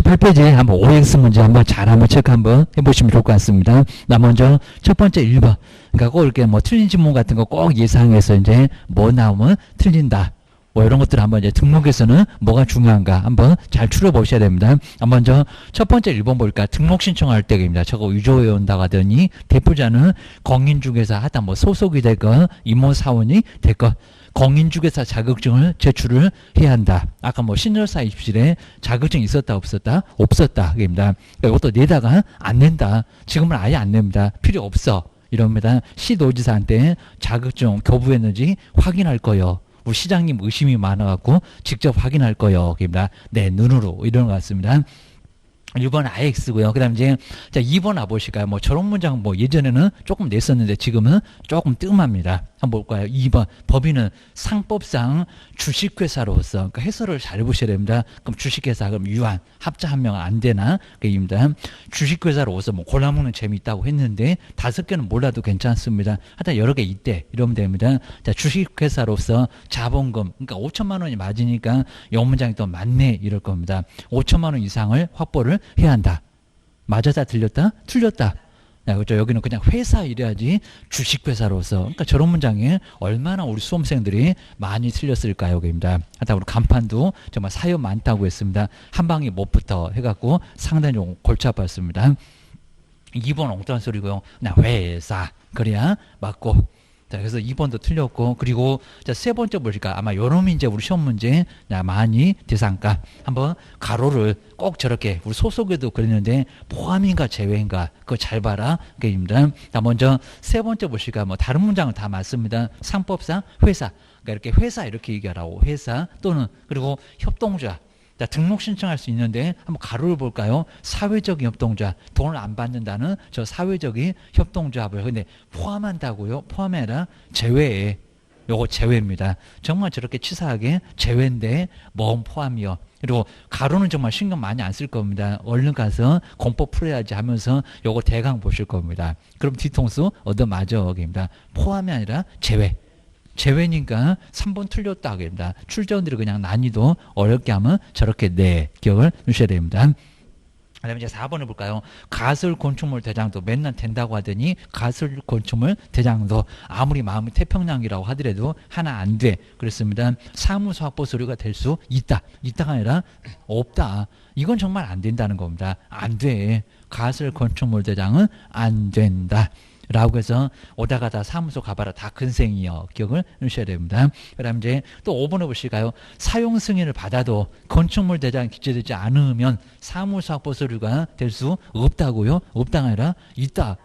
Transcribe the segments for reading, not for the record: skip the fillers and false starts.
28페이지 한번 OX 문제 한번 잘 한번 체크 한번 해보시면 좋을 것 같습니다. 나 먼저 첫 번째 1번. 그러니까 꼭 이렇게 뭐 틀린 질문 같은 거 꼭 예상해서 이제 뭐 나오면 틀린다. 뭐 이런 것들 한번 이제 등록에서는 뭐가 중요한가 한번 잘 추려보셔야 됩니다. 먼저 첫 번째 1번 볼까? 등록 신청할 때입니다. 저거 위조해 온다고 하더니 대표자는 공인중개사 하다 뭐 소속이 됐건 임원사원이 됐건 공인중개사 자격증을 제출을 해야 한다. 아까 뭐 신설사 입실에 자격증 있었다 없었다? 없었다. 그입니다. 이것도 내다가 안 낸다. 지금은 아예 안 냅니다. 필요 없어. 이럽니다. 시도지사한테 자격증 교부했는지 확인할 거요. 우리 시장님 의심이 많아갖고 직접 확인할 거요. 그입니다. 네, 눈으로 이런 것 같습니다. 1번 IX고요. 그 다음 이제, 자, 2번 와보실까요? 뭐 저런 문장 뭐 예전에는 조금 냈었는데 지금은 조금 뜸합니다. 한번 볼까요? 2번. 법인은 상법상 주식회사로서, 그러니까 해설을 잘 해보셔야 됩니다. 그럼 주식회사, 그럼 유한, 합자 한 명은 안 되나? 그입니다. 주식회사로서 뭐 골라먹는 재미 있다고 했는데 5개는 몰라도 괜찮습니다. 하여튼 여러 개 있대. 이러면 됩니다. 자, 주식회사로서 자본금, 그러니까 5천만 원이 맞으니까 이 문장이 또 맞네. 이럴 겁니다. 5천만 원 이상을 확보를 해야 한다. 맞았다 틀렸다? 틀렸다. 그렇죠. 여기는 그냥 회사 이래야지 주식회사로서. 그러니까 저런 문장에 얼마나 우리 수험생들이 많이 틀렸을까요? 여기입니다. 하다 우리 간판도 정말 사연 많다고 했습니다. 한 방에 못부터 해갖고 상당히 좀 골치 아팠습니다. 2번 엉뚱한 소리고요. 그냥 회사. 그래야 맞고. 자, 그래서 2번도 틀렸고, 그리고 자, 세 번째 보실까? 아마 요놈이 이제 우리 시험 문제 많이 대상가. 한번 가로를 꼭 저렇게 우리 소속에도 그랬는데 포함인가 제외인가 그거 잘 봐라. 그입니다. 자, 먼저 세 번째 보실까? 뭐 다른 문장은 다 맞습니다. 상법상 회사. 그러니까 이렇게 회사 이렇게 얘기하라고. 회사 또는 그리고 협동조합. 자, 등록 신청할 수 있는데 한번 가로를 볼까요? 사회적인 협동조합, 돈을 안 받는다는 저 사회적인 협동조합을 근데 포함한다고요? 포함이 아니라 제외에. 요거 제외입니다. 정말 저렇게 치사하게 제외인데 뭔 포함이요. 그리고 가로는 정말 신경 많이 안 쓸 겁니다. 얼른 가서 공법 풀어야지 하면서 요거 대강 보실 겁니다. 그럼 뒤통수 얻어맞아. 여기입니다. 포함이 아니라 제외. 제외니까 3번 틀렸다 하겠습니다. 출제원들이 그냥 난이도 어렵게 하면 저렇게 네 기억을 주셔야 됩니다. 그 다음에 이제 4번을 볼까요? 가설 건축물 대장도 맨날 된다고 하더니 가설 건축물 대장도 아무리 마음이 태평양이라고 하더라도 하나 안 돼. 그렇습니다. 사무소 확보 서류가 될 수 있다. 있다가 아니라 없다. 이건 정말 안 된다는 겁니다. 안 돼. 가설 건축물 대장은 안 된다. 라고 해서 오다 가다 사무소 가봐라 다 근생이요. 기억을 해주셔야 됩니다. 그 다음 이제 또 5번을 보실까요? 사용 승인을 받아도 건축물 대장이 기재되지 않으면 사무소 확보 서류가 될 수 없다고요? 없다가 아니라 있다.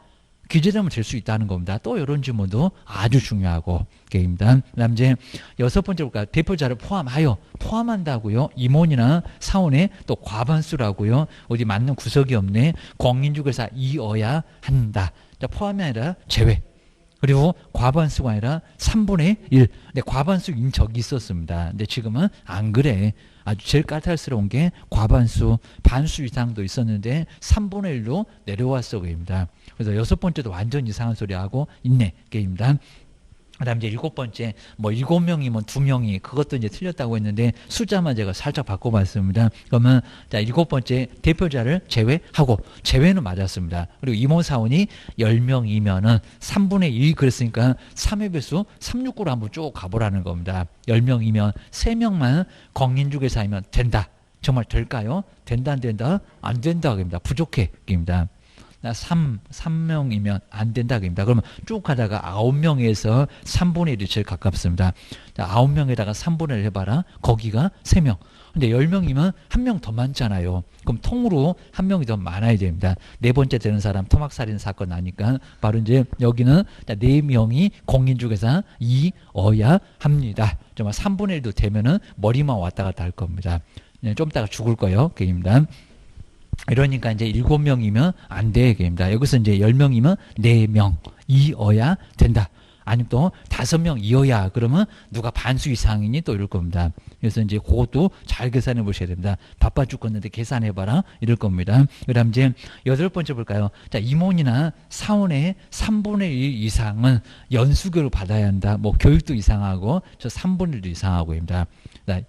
기재되면 될 수 있다는 겁니다. 또 이런 질문도 아주 중요하고 게임입니다. 그 다음 이제 6번째 볼까요? 대표자를 포함하여 포함한다고요. 임원이나 사원의 또 과반수라고요. 어디 맞는 구석이 없네. 공인중개사 이어야 한다. 자, 포함이 아니라 제외. 그리고 과반수가 아니라 3분의 1. 근데 과반수인 적이 있었습니다. 근데 지금은 안 그래. 아주 제일 까탈스러운 게 과반수, 반수 이상도 있었는데 3분의 1로 내려왔어. 그입니다. 그래서 6번째도 완전 이상한 소리 하고 있네. 게임입니다. 그 다음 이제 7번째, 뭐 7명이면 2명이 그것도 이제 틀렸다고 했는데 숫자만 제가 살짝 바꿔봤습니다. 그러면 자, 7번째 대표자를 제외하고 제외는 맞았습니다. 그리고 임원사원이 10명이면은 3분의 1 그랬으니까 3의 배수 369로 한번 쭉 가보라는 겁니다. 10명이면 3명만 공인중개사이면 된다. 정말 될까요? 된다 안 된다? 안 된다. 입니다. 부족해. 입니다. 3명이면 안 된다. 그러면 쭉 가다가 9명에서 3분의 1이 제일 가깝습니다. 자, 9명에다가 3분의 1 해봐라. 거기가 3명. 근데 10명이면 1명 더 많잖아요. 그럼 통으로 1명이 더 많아야 됩니다. 네 번째 되는 사람 토막살인 사건 나니까 바로 이제 여기는 4명이 공인중개사 이어야 합니다. 정말 3분의 1도 되면은 머리만 왔다 갔다 할 겁니다. 좀 이따가 죽을 거예요. 그입니다. 이러니까 이제 7명이면 안 돼. 얘기입니다. 여기서 이제 10명이면 4명 이어야 된다. 아니면 또 5명 이어야 그러면 누가 반수 이상이니 또 이럴 겁니다. 그래서 이제 그것도 잘 계산해 보셔야 됩니다. 바빠 죽겠는데 계산해봐라 이럴 겁니다. 그 다음 이제 8번째 볼까요? 자, 임원이나 사원의 3분의 1 이상은 연수교를 받아야 한다. 뭐 교육도 이상하고 저 3분의 1도 이상하고입니다.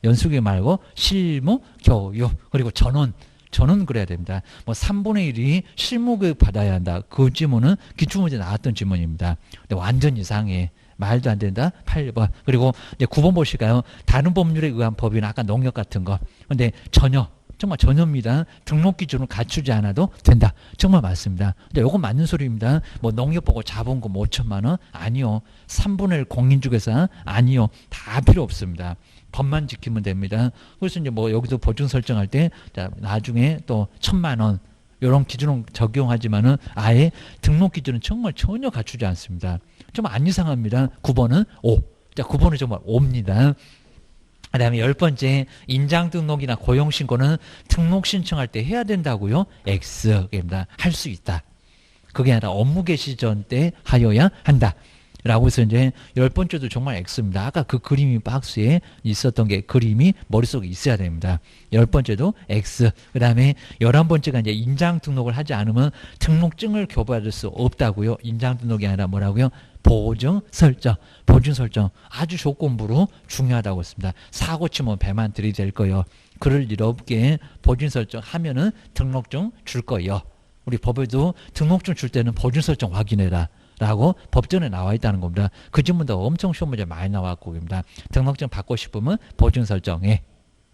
연수교 말고 실무, 교육, 그리고 전원 저는 그래야 됩니다. 뭐 3분의 1이 실무교육 받아야 한다. 그 질문은 기출문제 나왔던 질문입니다. 근데 완전 이상해. 말도 안 된다. 8번. 그리고 이제 9번 보실까요? 다른 법률에 의한 법인 아까 농협 같은 거. 근데 전혀 정말 전혀입니다. 등록 기준을 갖추지 않아도 된다. 정말 맞습니다. 근데 이건 맞는 소리입니다. 뭐 농협 보고 자본금 5천만 원? 아니요. 3분의 1 공인중개사? 아니요. 다 필요 없습니다. 법만 지키면 됩니다. 그래서 이제 뭐 여기도 보증 설정할 때 자, 나중에 또 1,000만 원 이런 기준은 적용하지만은 아예 등록 기준은 정말 전혀 갖추지 않습니다. 정말 안 이상합니다. 9번은 5. 자, 9번은 정말 5입니다. 그 다음에 10번째, 인장 등록이나 고용 신고는 등록 신청할 때 해야 된다고요? X입니다. 할 수 있다. 그게 아니라 업무 개시 전 때 하여야 한다. 라고 해서 이제 10번째도 정말 X입니다. 아까 그 그림이 박스에 있었던 게 그림이 머릿속에 있어야 됩니다. 10번째도 X. 그 다음에 11번째가 이제 인장 등록을 하지 않으면 등록증을 교부받을 수 없다고요. 인장 등록이 아니라 뭐라고요? 보증 설정. 보증 설정. 아주 조건부로 중요하다고 했습니다. 사고 치면 배만 들이댈 거예요. 그럴 일 없게 보증 설정 하면은 등록증 줄 거예요. 우리 법에도 등록증 줄 때는 보증 설정 확인해라. 라고 법전에 나와 있다는 겁니다. 그 질문도 엄청 시험 문제 많이 나왔고, 입니다. 등록증 받고 싶으면 보증 설정해.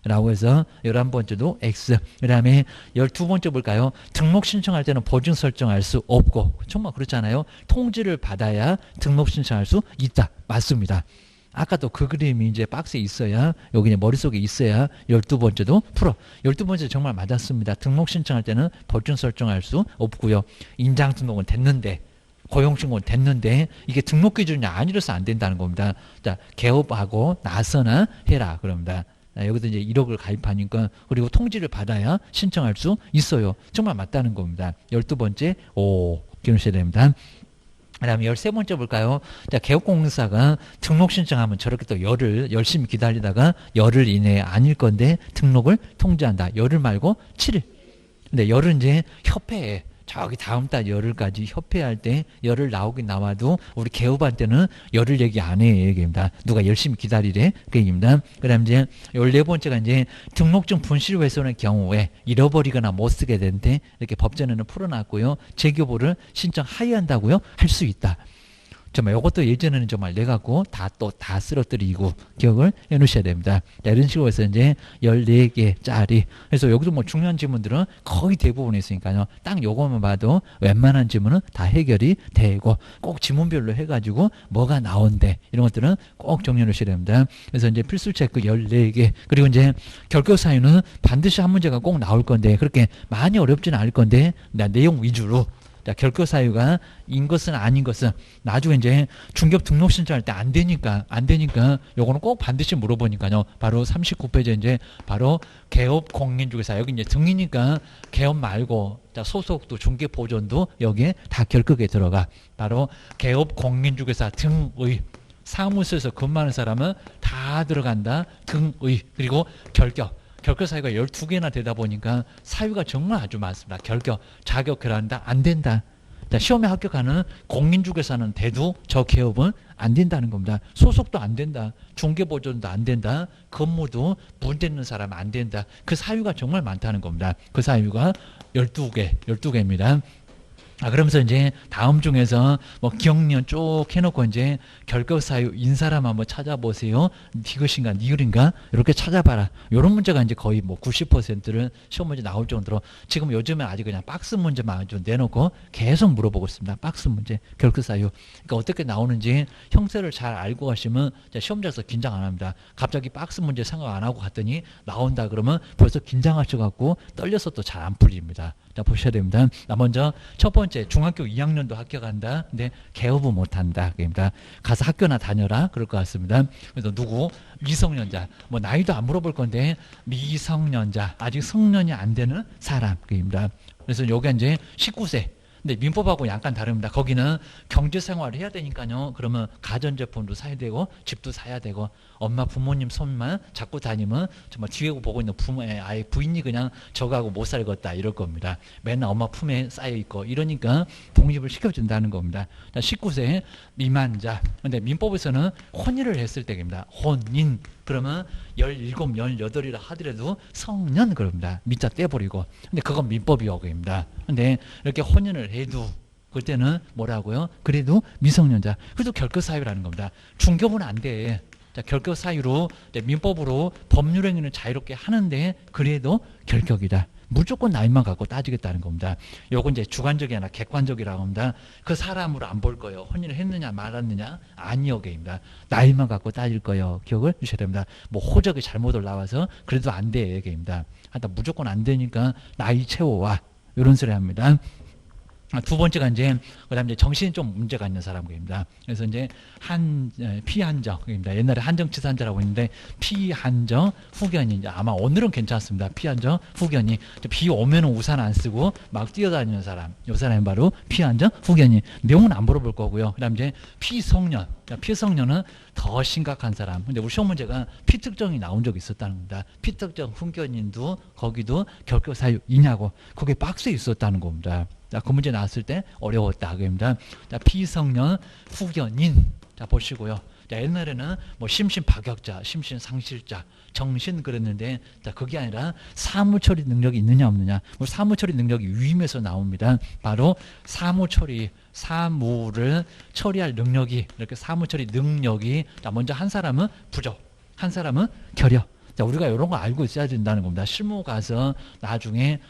라고 해서 11번째도 X. 그 다음에 12번째 볼까요? 등록 신청할 때는 보증 설정할 수 없고, 정말 그렇잖아요. 통지를 받아야 등록 신청할 수 있다. 맞습니다. 아까도 그 그림이 이제 박스에 있어야, 여기 이제 머릿속에 있어야 12번째도 풀어. 12번째 정말 맞았습니다. 등록 신청할 때는 보증 설정할 수 없고요. 인장 등록은 됐는데, 고용신고는 됐는데 이게 등록 기준이 아니라서 안 된다는 겁니다. 자, 개업하고 나서나 해라 그럽니다. 여기서 이제 1억을 가입하니까 그리고 통지를 받아야 신청할 수 있어요. 정말 맞다는 겁니다. 12번째 오 기억하셔야 됩니다. 그 다음에 13번째 볼까요? 자, 개업공사가 등록 신청하면 저렇게 또 열흘 열심히 기다리다가 열흘 이내에 아닐 건데 등록을 통지한다. 열흘 말고 7일. 근데 열흘은 이제 협회에 저기 다음 달 열흘까지 협회할 때 열흘 나오긴 나와도 우리 개업한테는 열흘 얘기 안 해 얘기입니다. 누가 열심히 기다리래 그 얘기입니다. 그 다음 이제 14번째가 이제 등록증 분실 훼손의 경우에 잃어버리거나 못 쓰게 되는데 이렇게 법전에는 풀어놨고요. 재교부를 신청하여야 한다고요? 할 수 있다. 정말 이것도 예전에는 정말 내갖고 다 쓰러뜨리고 기억을 해 놓으셔야 됩니다. 이런 식으로 해서 이제 14개짜리. 그래서 여기도 뭐 중요한 질문들은 거의 대부분 있으니까요. 딱 요거만 봐도 웬만한 질문은 다 해결이 되고 꼭 지문별로 해가지고 뭐가 나온대. 이런 것들은 꼭 정리해 놓으셔야 됩니다. 그래서 이제 필수 체크 14개. 그리고 이제 결격 사유는 반드시 한 문제가 꼭 나올 건데 그렇게 많이 어렵지는 않을 건데 내용 위주로 자, 결격 사유가 인 것은 아닌 것은 나중에 이제 중개업 등록 신청할 때 안 되니까 요거는 꼭 반드시 물어보니까요. 바로 39페이지 이제 바로 개업 공인중개사 여기 이제 등이니까 개업 말고 자, 소속도 중개 보존도 여기에 다 결격에 들어가. 바로 개업 공인중개사 등의 사무소에서 근무하는 사람은 다 들어간다. 등의 그리고 결격 사유가 12개나 되다 보니까 사유가 정말 아주 많습니다. 결격, 자격 결합한다, 안 된다. 자, 시험에 합격하는 공인중개사는 돼도 저 개업은 안 된다는 겁니다. 소속도 안 된다. 중개보존도 안 된다. 근무도 문제 있는 사람은 안 된다. 그 사유가 정말 많다는 겁니다. 그 사유가 12개입니다. 그러면서 이제 다음 중에서 뭐 기억년 쭉 해놓고 이제 결격 사유인 사람 한번 찾아보세요. 디귿인가 니을인가 이렇게 찾아봐라. 이런 문제가 이제 거의 뭐 90%를 시험 문제 나올 정도로 지금 요즘에 아직 그냥 박스 문제만 좀 내놓고 계속 물어보고 있습니다. 박스 문제, 결격 사유. 그러니까 어떻게 나오는지 형태를 잘 알고 가시면 시험장에서 긴장 안 합니다. 갑자기 박스 문제 생각 안 하고 갔더니 나온다 그러면 벌써 긴장하셔갖고 떨려서 또 잘 안 풀립니다. 자, 보셔야 됩니다. 먼저 첫 번째 중학교 2학년도 합격한다. 근데 개업은 못한다. 그입니다. 가서 학교나 다녀라. 그럴 것 같습니다. 그래서 누구? 미성년자. 뭐 나이도 안 물어볼 건데 미성년자. 아직 성년이 안 되는 사람. 그입니다. 그래서 여기 이제 19세. 근데 민법하고 약간 다릅니다. 거기는 경제생활을 해야 되니까요. 그러면 가전제품도 사야 되고 집도 사야 되고 엄마 부모님 손만 잡고 다니면 정말 뒤에 보고 있는 부모의 아예 부인이 그냥 저거하고 못 살겠다 이럴 겁니다. 맨날 엄마 품에 쌓여 있고 이러니까 독립을 시켜준다는 겁니다. 19세 미만자. 근데 민법에서는 혼인을 했을 때입니다. 혼인. 그러면 17, 18이라 하더라도 성년 그럽니다. 밑자 떼버리고. 근데 그건 민법이 어그입니다. 근데 이렇게 혼인을 해도 그때는 뭐라고요? 그래도 미성년자. 그래도 결격 사유라는 겁니다. 중교부는 안 돼. 자, 결격 사유로 민법으로 법률 행위는 자유롭게 하는데 그래도 결격이다. 무조건 나이만 갖고 따지겠다는 겁니다. 요건 이제 주관적이 아니라 객관적이라고 합니다. 그 사람으로 안 볼 거예요. 혼인을 했느냐 말았느냐 아니요게입니다. 나이만 갖고 따질 거예요. 기억을 주셔야 됩니다. 뭐 호적이 잘못을 나와서 그래도 안 돼. 얘기입니다. 하여튼 무조건 안 되니까 나이 채워와. 이런 소리 합니다. 두 번째가 이제 그다음에 이제 정신이 좀 문제가 있는 사람입니다. 그래서 이제 피한정입니다. 옛날에 한정치산자라고 했는데 피한정 후견이 이제 아마 오늘은 괜찮습니다. 피한정 후견이 비 오면은 우산 안 쓰고 막 뛰어다니는 사람, 이 사람이 바로 피한정 후견이. 내용은 안 물어볼 거고요. 그다음 이제 피성년. 피성년은 더 심각한 사람. 근데 우리 시험 문제가 피특정이 나온 적이 있었다는 겁니다. 피특정 후견인도 거기도 결격 사유 있냐고. 그게 박스에 있었다는 겁니다. 자, 그 문제 나왔을 때 어려웠다. 그겁니다. 자, 피성년 후견인. 자, 보시고요. 자, 옛날에는 뭐 심신파격자, 심신상실자, 정신 그랬는데, 자, 그게 아니라 사무처리 능력이 있느냐 없느냐. 사무처리 능력이 위임에서 나옵니다. 바로 사무처리, 사무를 처리할 능력이, 이렇게 사무처리 능력이, 자, 먼저 한 사람은 부적, 한 사람은 결여. 자, 우리가 이런 거 알고 있어야 된다는 겁니다. 실무 가서 나중에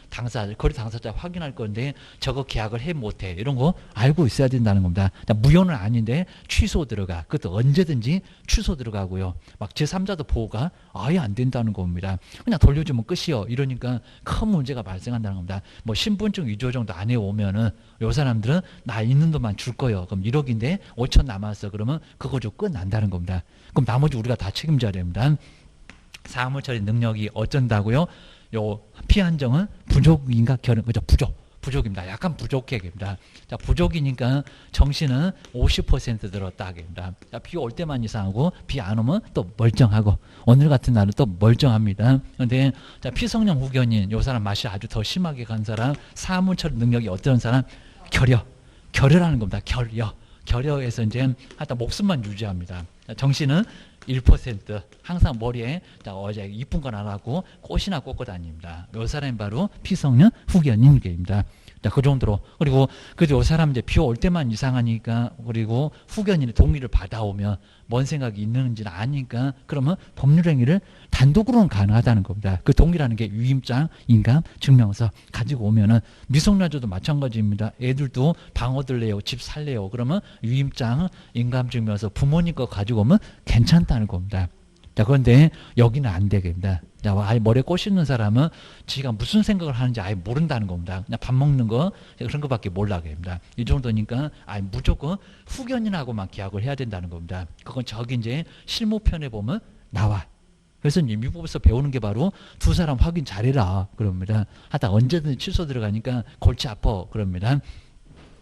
거래 당사자 확인할 건데 저거 계약을 해 못해. 이런 거 알고 있어야 된다는 겁니다. 자, 무효는 아닌데 취소 들어가. 그것도 언제든지 취소 들어가고요. 막 제3자도 보호가 아예 안 된다는 겁니다. 그냥 돌려주면 끝이요. 이러니까 큰 문제가 발생한다는 겁니다. 뭐 신분증 위조 정도 안 해오면은 요 사람들은 나 있는 돈만 줄 거예요. 그럼 1억인데 5천 남았어. 그러면 그거 좀 끝난다는 겁니다. 그럼 나머지 우리가 다 책임져야 됩니다. 사무처리 능력이 어쩐다고요? 요 피한정은 부족인가 결은 그죠? 부족입니다. 약간 부족해입니다. 자, 부족이니까 정신은 50% 들었다 하겠습니다. 자, 비 올 때만 이상하고 비 안 오면 또 멀쩡하고 오늘 같은 날은 또 멀쩡합니다. 그런데 자, 피성령 후견인 요 사람 맛이 아주 더 심하게 간 사람 사무처리 능력이 어떤 사람 결여라는 겁니다. 결여에서 이제 하여튼 목숨만 유지합니다. 자, 정신은 1% 항상 머리에 어제 이쁜 건 안 하고 꽃이나 꽂고 다닙니다. 이 사람이 바로 피성년 후견인입니다. 자, 그 정도로. 그리고 이 사람 이제 비 올 때만 이상하니까 그리고 후견인의 동의를 받아오면 뭔 생각이 있는지는 아니까 그러면 법률행위를 단독으로는 가능하다는 겁니다. 그 동의라는 게 유임장, 인감, 증명서 가지고 오면은 미성년자도 마찬가지입니다. 애들도 방 얻을래요, 집 살래요. 그러면 유임장, 인감, 증명서 부모님 거 가지고 오면 괜찮다는 겁니다. 자, 그런데 여기는 안 되겠습니다. 자, 아예 머리에 꽃 있는 사람은 지가 무슨 생각을 하는지 아예 모른다는 겁니다. 그냥 밥 먹는 거 그런 거밖에 몰라 합니다. 이 정도니까 아예 무조건 후견인하고만 계약을 해야 된다는 겁니다. 그건 저기 이제 실무편에 보면 나와. 그래서 이제 미국에서 배우는 게 바로 두 사람 확인 잘해라 그럽니다. 하다 언제든지 취소 들어가니까 골치 아파 그럽니다.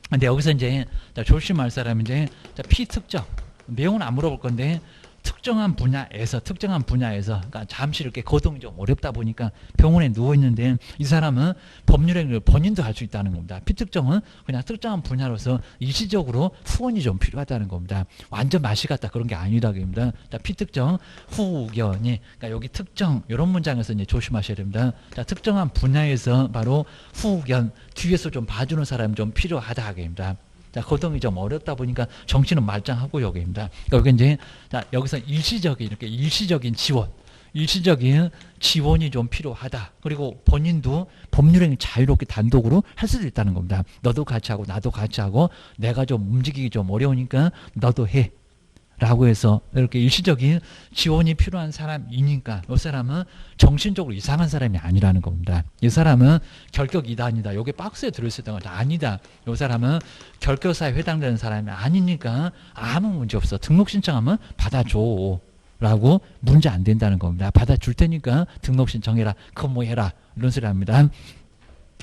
근데 여기서 이제 조심할 사람은 이제 피특정 내용은 안 물어볼 건데. 특정한 분야에서 그러니까 잠시 이렇게 거동이 좀 어렵다 보니까 병원에 누워 있는데 이 사람은 법률행위를 본인도 할 수 있다는 겁니다. 피특정은 그냥 특정한 분야로서 일시적으로 후원이 좀 필요하다는 겁니다. 완전 맛이 같다 그런 게 아니라고 합니다. 자, 피특정 후견이 그러니까 여기 특정 이런 문장에서 이제 조심하셔야 됩니다. 자, 특정한 분야에서 바로 후견 뒤에서 좀 봐주는 사람이 좀 필요하다 하겠습니다. 자, 거동이 좀 어렵다 보니까 정신은 말짱하고 여기입니다. 그러니까 여기 이제 자, 여기서 일시적인 지원이 좀 필요하다. 그리고 본인도 법률행위 자유롭게 단독으로 할 수도 있다는 겁니다. 너도 같이 하고 나도 같이 하고 내가 좀 움직이기 좀 어려우니까 너도 해. 라고 해서 이렇게 일시적인 지원이 필요한 사람이니까 이 사람은 정신적으로 이상한 사람이 아니라는 겁니다. 이 사람은 결격 이단이다. 여기 박스에 들어있었던 건 아니다. 이 사람은 결격사에 해당되는 사람이 아니니까 아무 문제 없어. 등록 신청하면 받아줘. 라고 문제 안 된다는 겁니다. 받아줄 테니까 등록 신청해라. 근무해라. 이런 소리 합니다.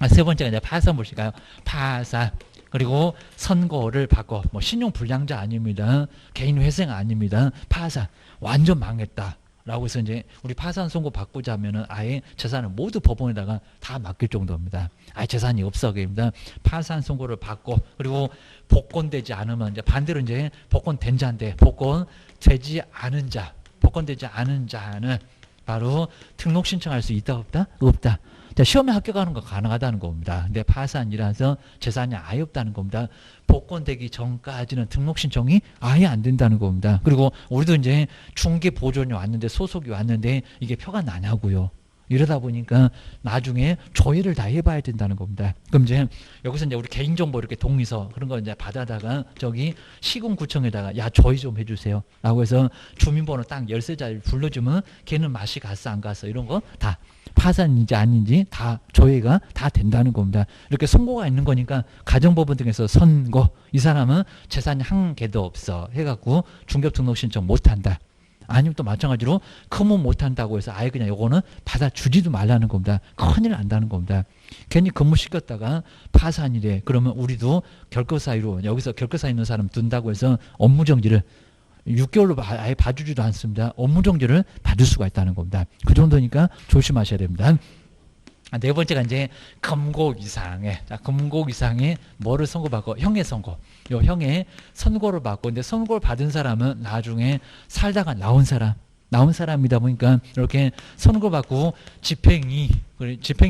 세 번째가 이제 파산 보실까요? 파산. 그리고 선고를 받고 뭐 신용 불량자 아닙니다. 개인 회생 아닙니다. 파산 완전 망했다. 라고 해서 이제 우리 파산 선고 받고자 하면은 아예 재산을 모두 법원에다가 다 맡길 정도입니다. 아예 재산이 없어 그입니다. 파산 선고를 받고 그리고 복권되지 않으면 이제 반대로 이제 복권된 자인데 복권 되지 않은 자 복권되지 않은 자는 바로 등록 신청할 수 있다 없다? 없다. 자, 시험에 합격하는 거 가능하다는 겁니다. 근데 파산이라서 재산이 아예 없다는 겁니다. 복권되기 전까지는 등록 신청이 아예 안 된다는 겁니다. 그리고 우리도 이제 중개 보존이 왔는데 소속이 왔는데 이게 표가 나냐고요. 이러다 보니까 나중에 조회를 다 해봐야 된다는 겁니다. 그럼 이제 여기서 이제 우리 개인정보 이렇게 동의서 그런 거 이제 받아다가 저기 시군구청에다가 야 조회 좀 해주세요 라고 해서 주민번호 딱 13자리 불러주면 걔는 맛이 갔어 안 갔어 이런 거 다 파산인지 아닌지 다 조회가 다 된다는 겁니다. 이렇게 선고가 있는 거니까 가정법원 등에서 선고 이 사람은 재산이 한 개도 없어 해갖고 중개등록 신청 못한다. 아니면 또 마찬가지로 크면 못한다고 해서 아예 그냥 요거는 받아주지도 말라는 겁니다. 큰일 난다는 겁니다. 괜히 근무시켰다가 파산이래. 그러면 우리도 결과사유로 여기서 결과사 있는 사람 둔다고 해서 업무정지를 6개월로 아예 봐주지도 않습니다. 업무정지를 받을 수가 있다는 겁니다. 그 정도니까 조심하셔야 됩니다. 네 번째가 이제 금고 이상에, 자, 금고 이상에 뭐를 선고받고 형의 선고. 요 형의 선고를 받고, 근데 선고를 받은 사람은 나중에 살다가 나온 사람이다 보니까 이렇게 선고받고 집행이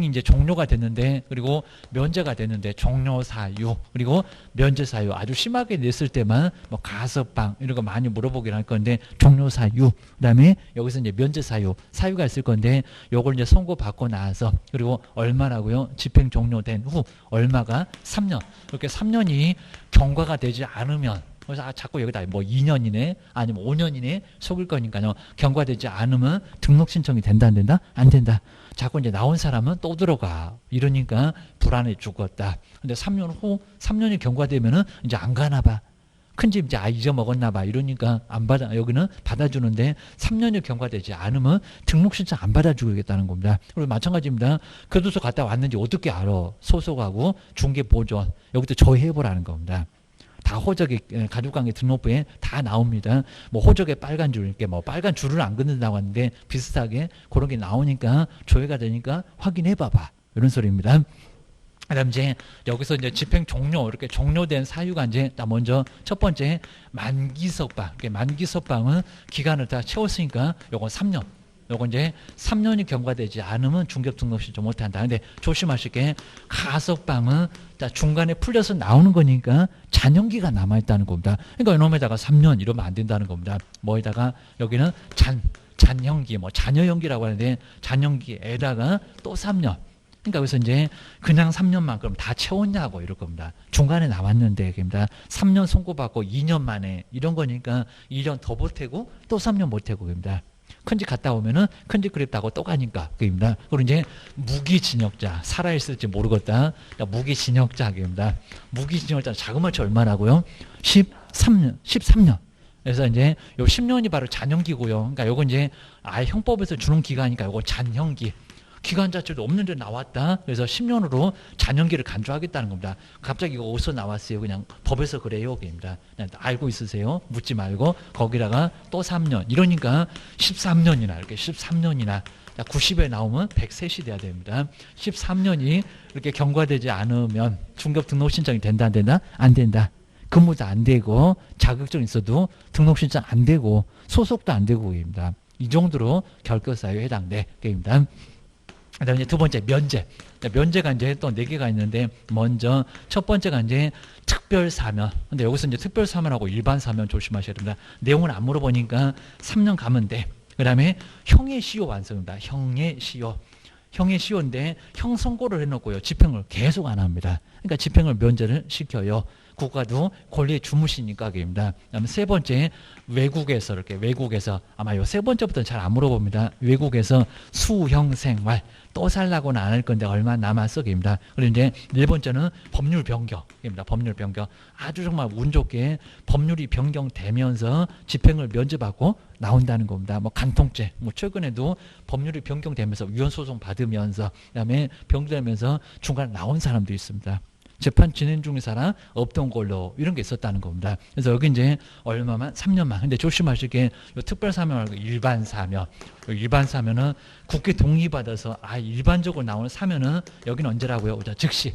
이제 종료가 됐는데, 그리고 면제가 됐는데 종료 사유, 그리고 면제 사유 아주 심하게 냈을 때만 뭐 가석방 이런 거 많이 물어보긴 할 건데 종료 사유, 그다음에 여기서 이제 면제 사유가 있을 건데 요걸 이제 선고받고 나서 그리고 얼마라고요? 집행 종료된 후 얼마가 3년. 이렇게 3년이 경과가 되지 않으면 그래서 자꾸 여기다 뭐 2년이네 아니면 5년이네 속일 거니까요. 경과되지 않으면 등록 신청이 된다 안 된다? 안 된다. 자꾸 이제 나온 사람은 또 들어가. 이러니까 불안해 죽었다. 근데 3년 후 3년이 경과되면은 이제 안 가나 봐. 큰 집 이제 잊어먹었나 봐. 이러니까 안 받아. 여기는 받아주는데 3년이 경과되지 않으면 등록 신청 안 받아주겠다는 겁니다. 그리고 마찬가지입니다. 교도소 갔다 왔는지 어떻게 알아? 소속하고 중개 보존 여기도 조회해보라는 겁니다. 다 호적에 가족관계 등록부에 다 나옵니다. 뭐 호적에 빨간 줄 이렇게 뭐 빨간 줄을 안 긋는다고 하는데 비슷하게 그런 게 나오니까 조회가 되니까 확인해 봐봐 이런 소리입니다. 그다음 이제 여기서 이제 집행 종료 이렇게 종료된 사유가 이제 먼저 첫 번째 만기석방. 이렇게 만기석방은 기간을 다 채웠으니까 요건 3년. 요건 이제 3년이 경과되지 않으면 중개 등록 신청 못한다. 근데 조심하실 게 가석방은 중간에 풀려서 나오는 거니까 잔형기가 남아있다는 겁니다. 그러니까 이놈에다가 3년 이러면 안 된다는 겁니다. 뭐에다가 여기는 잔형기, 뭐 잔여형기라고 하는데 잔형기에다가 또 3년. 그러니까 여기서 이제 그냥 3년만 그럼 다 채웠냐고 이럴 겁니다. 중간에 나왔는데 그입니다. 3년 선고받고 2년 만에 이런 거니까 1년 더 보태고 또 3년 못해고 그입니다. 큰집 갔다 오면은 큰집 그립다고 또 가니까 그입니다. 그리고 이제 무기징역자 살아있을지 모르겠다. 무기징역자 그입니다. 무기징역자 자그마치 얼마라고요? 13년. 그래서 이제 요 10년이 바로 잔형기고요. 그러니까 요거 이제 아예 형법에서 주는 기간이니까 요거 잔형기. 기간 자체도 없는데 나왔다. 그래서 10년으로 잔형기를 간주하겠다는 겁니다. 갑자기 이거 어디서 나왔어요? 그냥 법에서 그래요. 그입니다. 그냥 알고 있으세요. 묻지 말고 거기다가 또 3년. 이러니까 13년이나 이렇게 13년이나 90에 나오면 103이 돼야 됩니다. 13년이 이렇게 경과되지 않으면 중급 등록 신청이 된다 안 된다? 안 된다. 근무도 안 되고 자격증 있어도 등록 신청 안 되고 소속도 안 되고 입니다. 이 정도로 결격사유에 해당돼. 게임입니다. 그다음에 이제 두 번째 면제. 면제가 이제 또 4개가 있는데 먼저 첫 번째가 이제 특별 사면. 근데 여기서 이제 특별 사면하고 일반 사면 조심하셔야 됩니다. 내용을 안 물어보니까 3년 가면 돼. 그다음에 형의 시효 완성입니다. 형의 시효. 형의 시효인데 형 선고를 해놓고요. 집행을 계속 안 합니다. 그러니까 집행을 면제를 시켜요. 국가도 권리에 주무시니까 그입니다. 그다음에 세 번째 외국에서 이렇게 외국에서 아마 요 세 번째부터는 잘 안 물어봅니다. 외국에서 수형 생활 또 살라고는 안 할 건데 얼마 남았어 그입니다. 그리고 이제 네 번째는 법률 변경입니다. 법률 변경 아주 정말 운 좋게 법률이 변경되면서 집행을 면제받고 나온다는 겁니다. 뭐 간통죄 뭐 최근에도 법률이 변경되면서 위헌 소송 받으면서 그다음에 변경되면서 중간에 나온 사람도 있습니다. 재판 진행 중인 사람 없던 걸로 이런 게 있었다는 겁니다. 그래서 여기 이제 얼마만 3년만. 근데 조심하실 게 특별 사면 말고 일반 사면. 일반 사면은 국회 동의받아서 일반적으로 나오는 사면은 여기는 언제라고요? 즉시.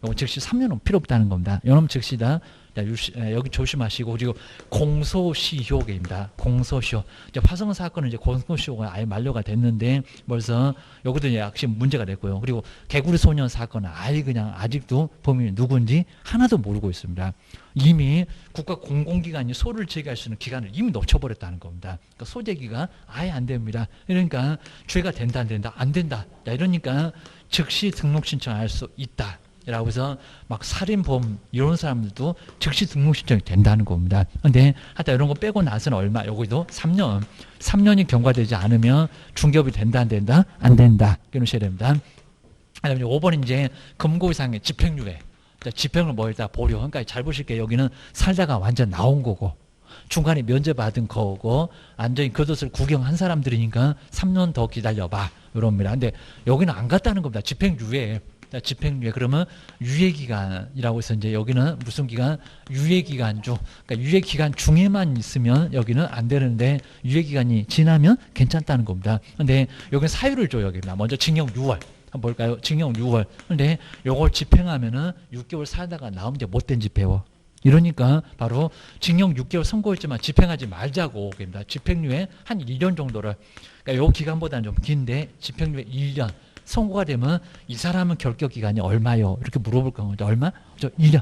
요거 즉시 3년은 필요 없다는 겁니다. 요놈 즉시다. 자, 여기 조심하시고, 그리고 공소시효입니다. 공소시효. 이제 화성 사건은 이제 공소시효가 아예 만료가 됐는데 벌써 여기도 이제 역시 문제가 됐고요. 그리고 개구리 소년 사건은 아예 그냥 아직도 범인이 누군지 하나도 모르고 있습니다. 이미 국가 공공기관이 소를 제기할 수 있는 기간을 이미 놓쳐버렸다는 겁니다. 그러니까 소제기가 아예 안 됩니다. 그러니까 죄가 된다 안 된다 안 된다. 자, 이러니까 즉시 등록 신청할 수 있다. 라고 해서 막 살인범 이런 사람들도 즉시 등록 신청이 된다는 겁니다. 근데 하여튼 이런 거 빼고 나서는 얼마? 여기도 3년. 3년이 경과되지 않으면 중개업이 된다 안 된다? 안 된다. 이러셔야 됩니다. 그다음에 5번 이제 금고 이상의 집행유예. 집행을 뭐에다 보류. 그러니까 잘 보실게요. 여기는 살다가 완전 나온 거고 중간에 면제받은 거고 완전히 그것을 구경한 사람들이니까 3년 더 기다려봐. 이럽니다. 근데 여기는 안 갔다는 겁니다. 집행유예. 집행유예 그러면 유예기간이라고 해서 이제 여기는 무슨 기간? 유예기간 중 그러니까 유예기간 중에만 있으면 여기는 안 되는데 유예기간이 지나면 괜찮다는 겁니다. 근데 여기는 사유를 줘요. 여기는 먼저 징역 6월 한번 볼까요? 징역 6월. 근데 요걸 집행하면은 6개월 살다가 나오면 이제 못된 집행워. 이러니까 바로 징역 6개월 선고했지만 집행하지 말자고 겁니다. 집행유예 한 1년 정도를 그러니까 요 기간보다는 좀 긴데 집행유예 1년 선고가 되면 이 사람은 결격 기간이 얼마요? 이렇게 물어볼 겁니다. 얼마? 저 1년.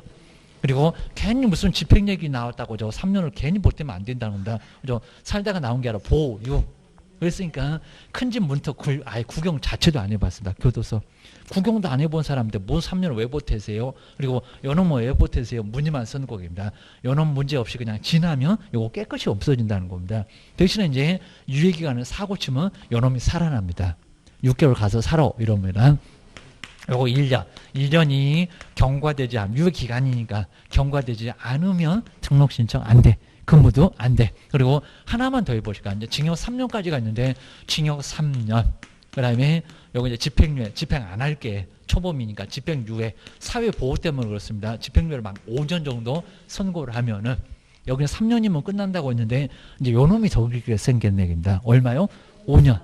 그리고 괜히 무슨 집행 얘기 나왔다고 저 3년을 괜히 보태면 안 된다는 겁니다. 저 살다가 나온 게 아니라 보유. 그랬으니까 큰 집 문턱 아예 구경 자체도 안 해봤습니다. 교도소. 구경도 안 해본 사람인데 뭐 3년을 왜 보태세요? 그리고 요놈 뭐 왜 보태세요? 문의만 쓰는 거입니다. 요놈 문제 없이 그냥 지나면 요거 깨끗이 없어진다는 겁니다. 대신에 이제 유예기간을 사고 치면 요놈이 살아납니다. 6개월 가서 살아 이러면은 요거 1년. 1년이 경과되지 않으면 유예기간이니까 경과되지 않으면 등록 신청 안 돼. 근무도 안 돼. 그리고 하나만 더 해보실까? 이제 징역 3년까지가 있는데 징역 3년. 그다음에 요거 이제 집행유예 집행 안 할게. 초범이니까 집행유예 사회 보호 때문에 그렇습니다. 집행유예를 막 5년 정도 선고를 하면은 여기는 3년이면 끝난다고 했는데 이제 요놈이 더 길게 생겼네 입니다. 얼마요? 5년.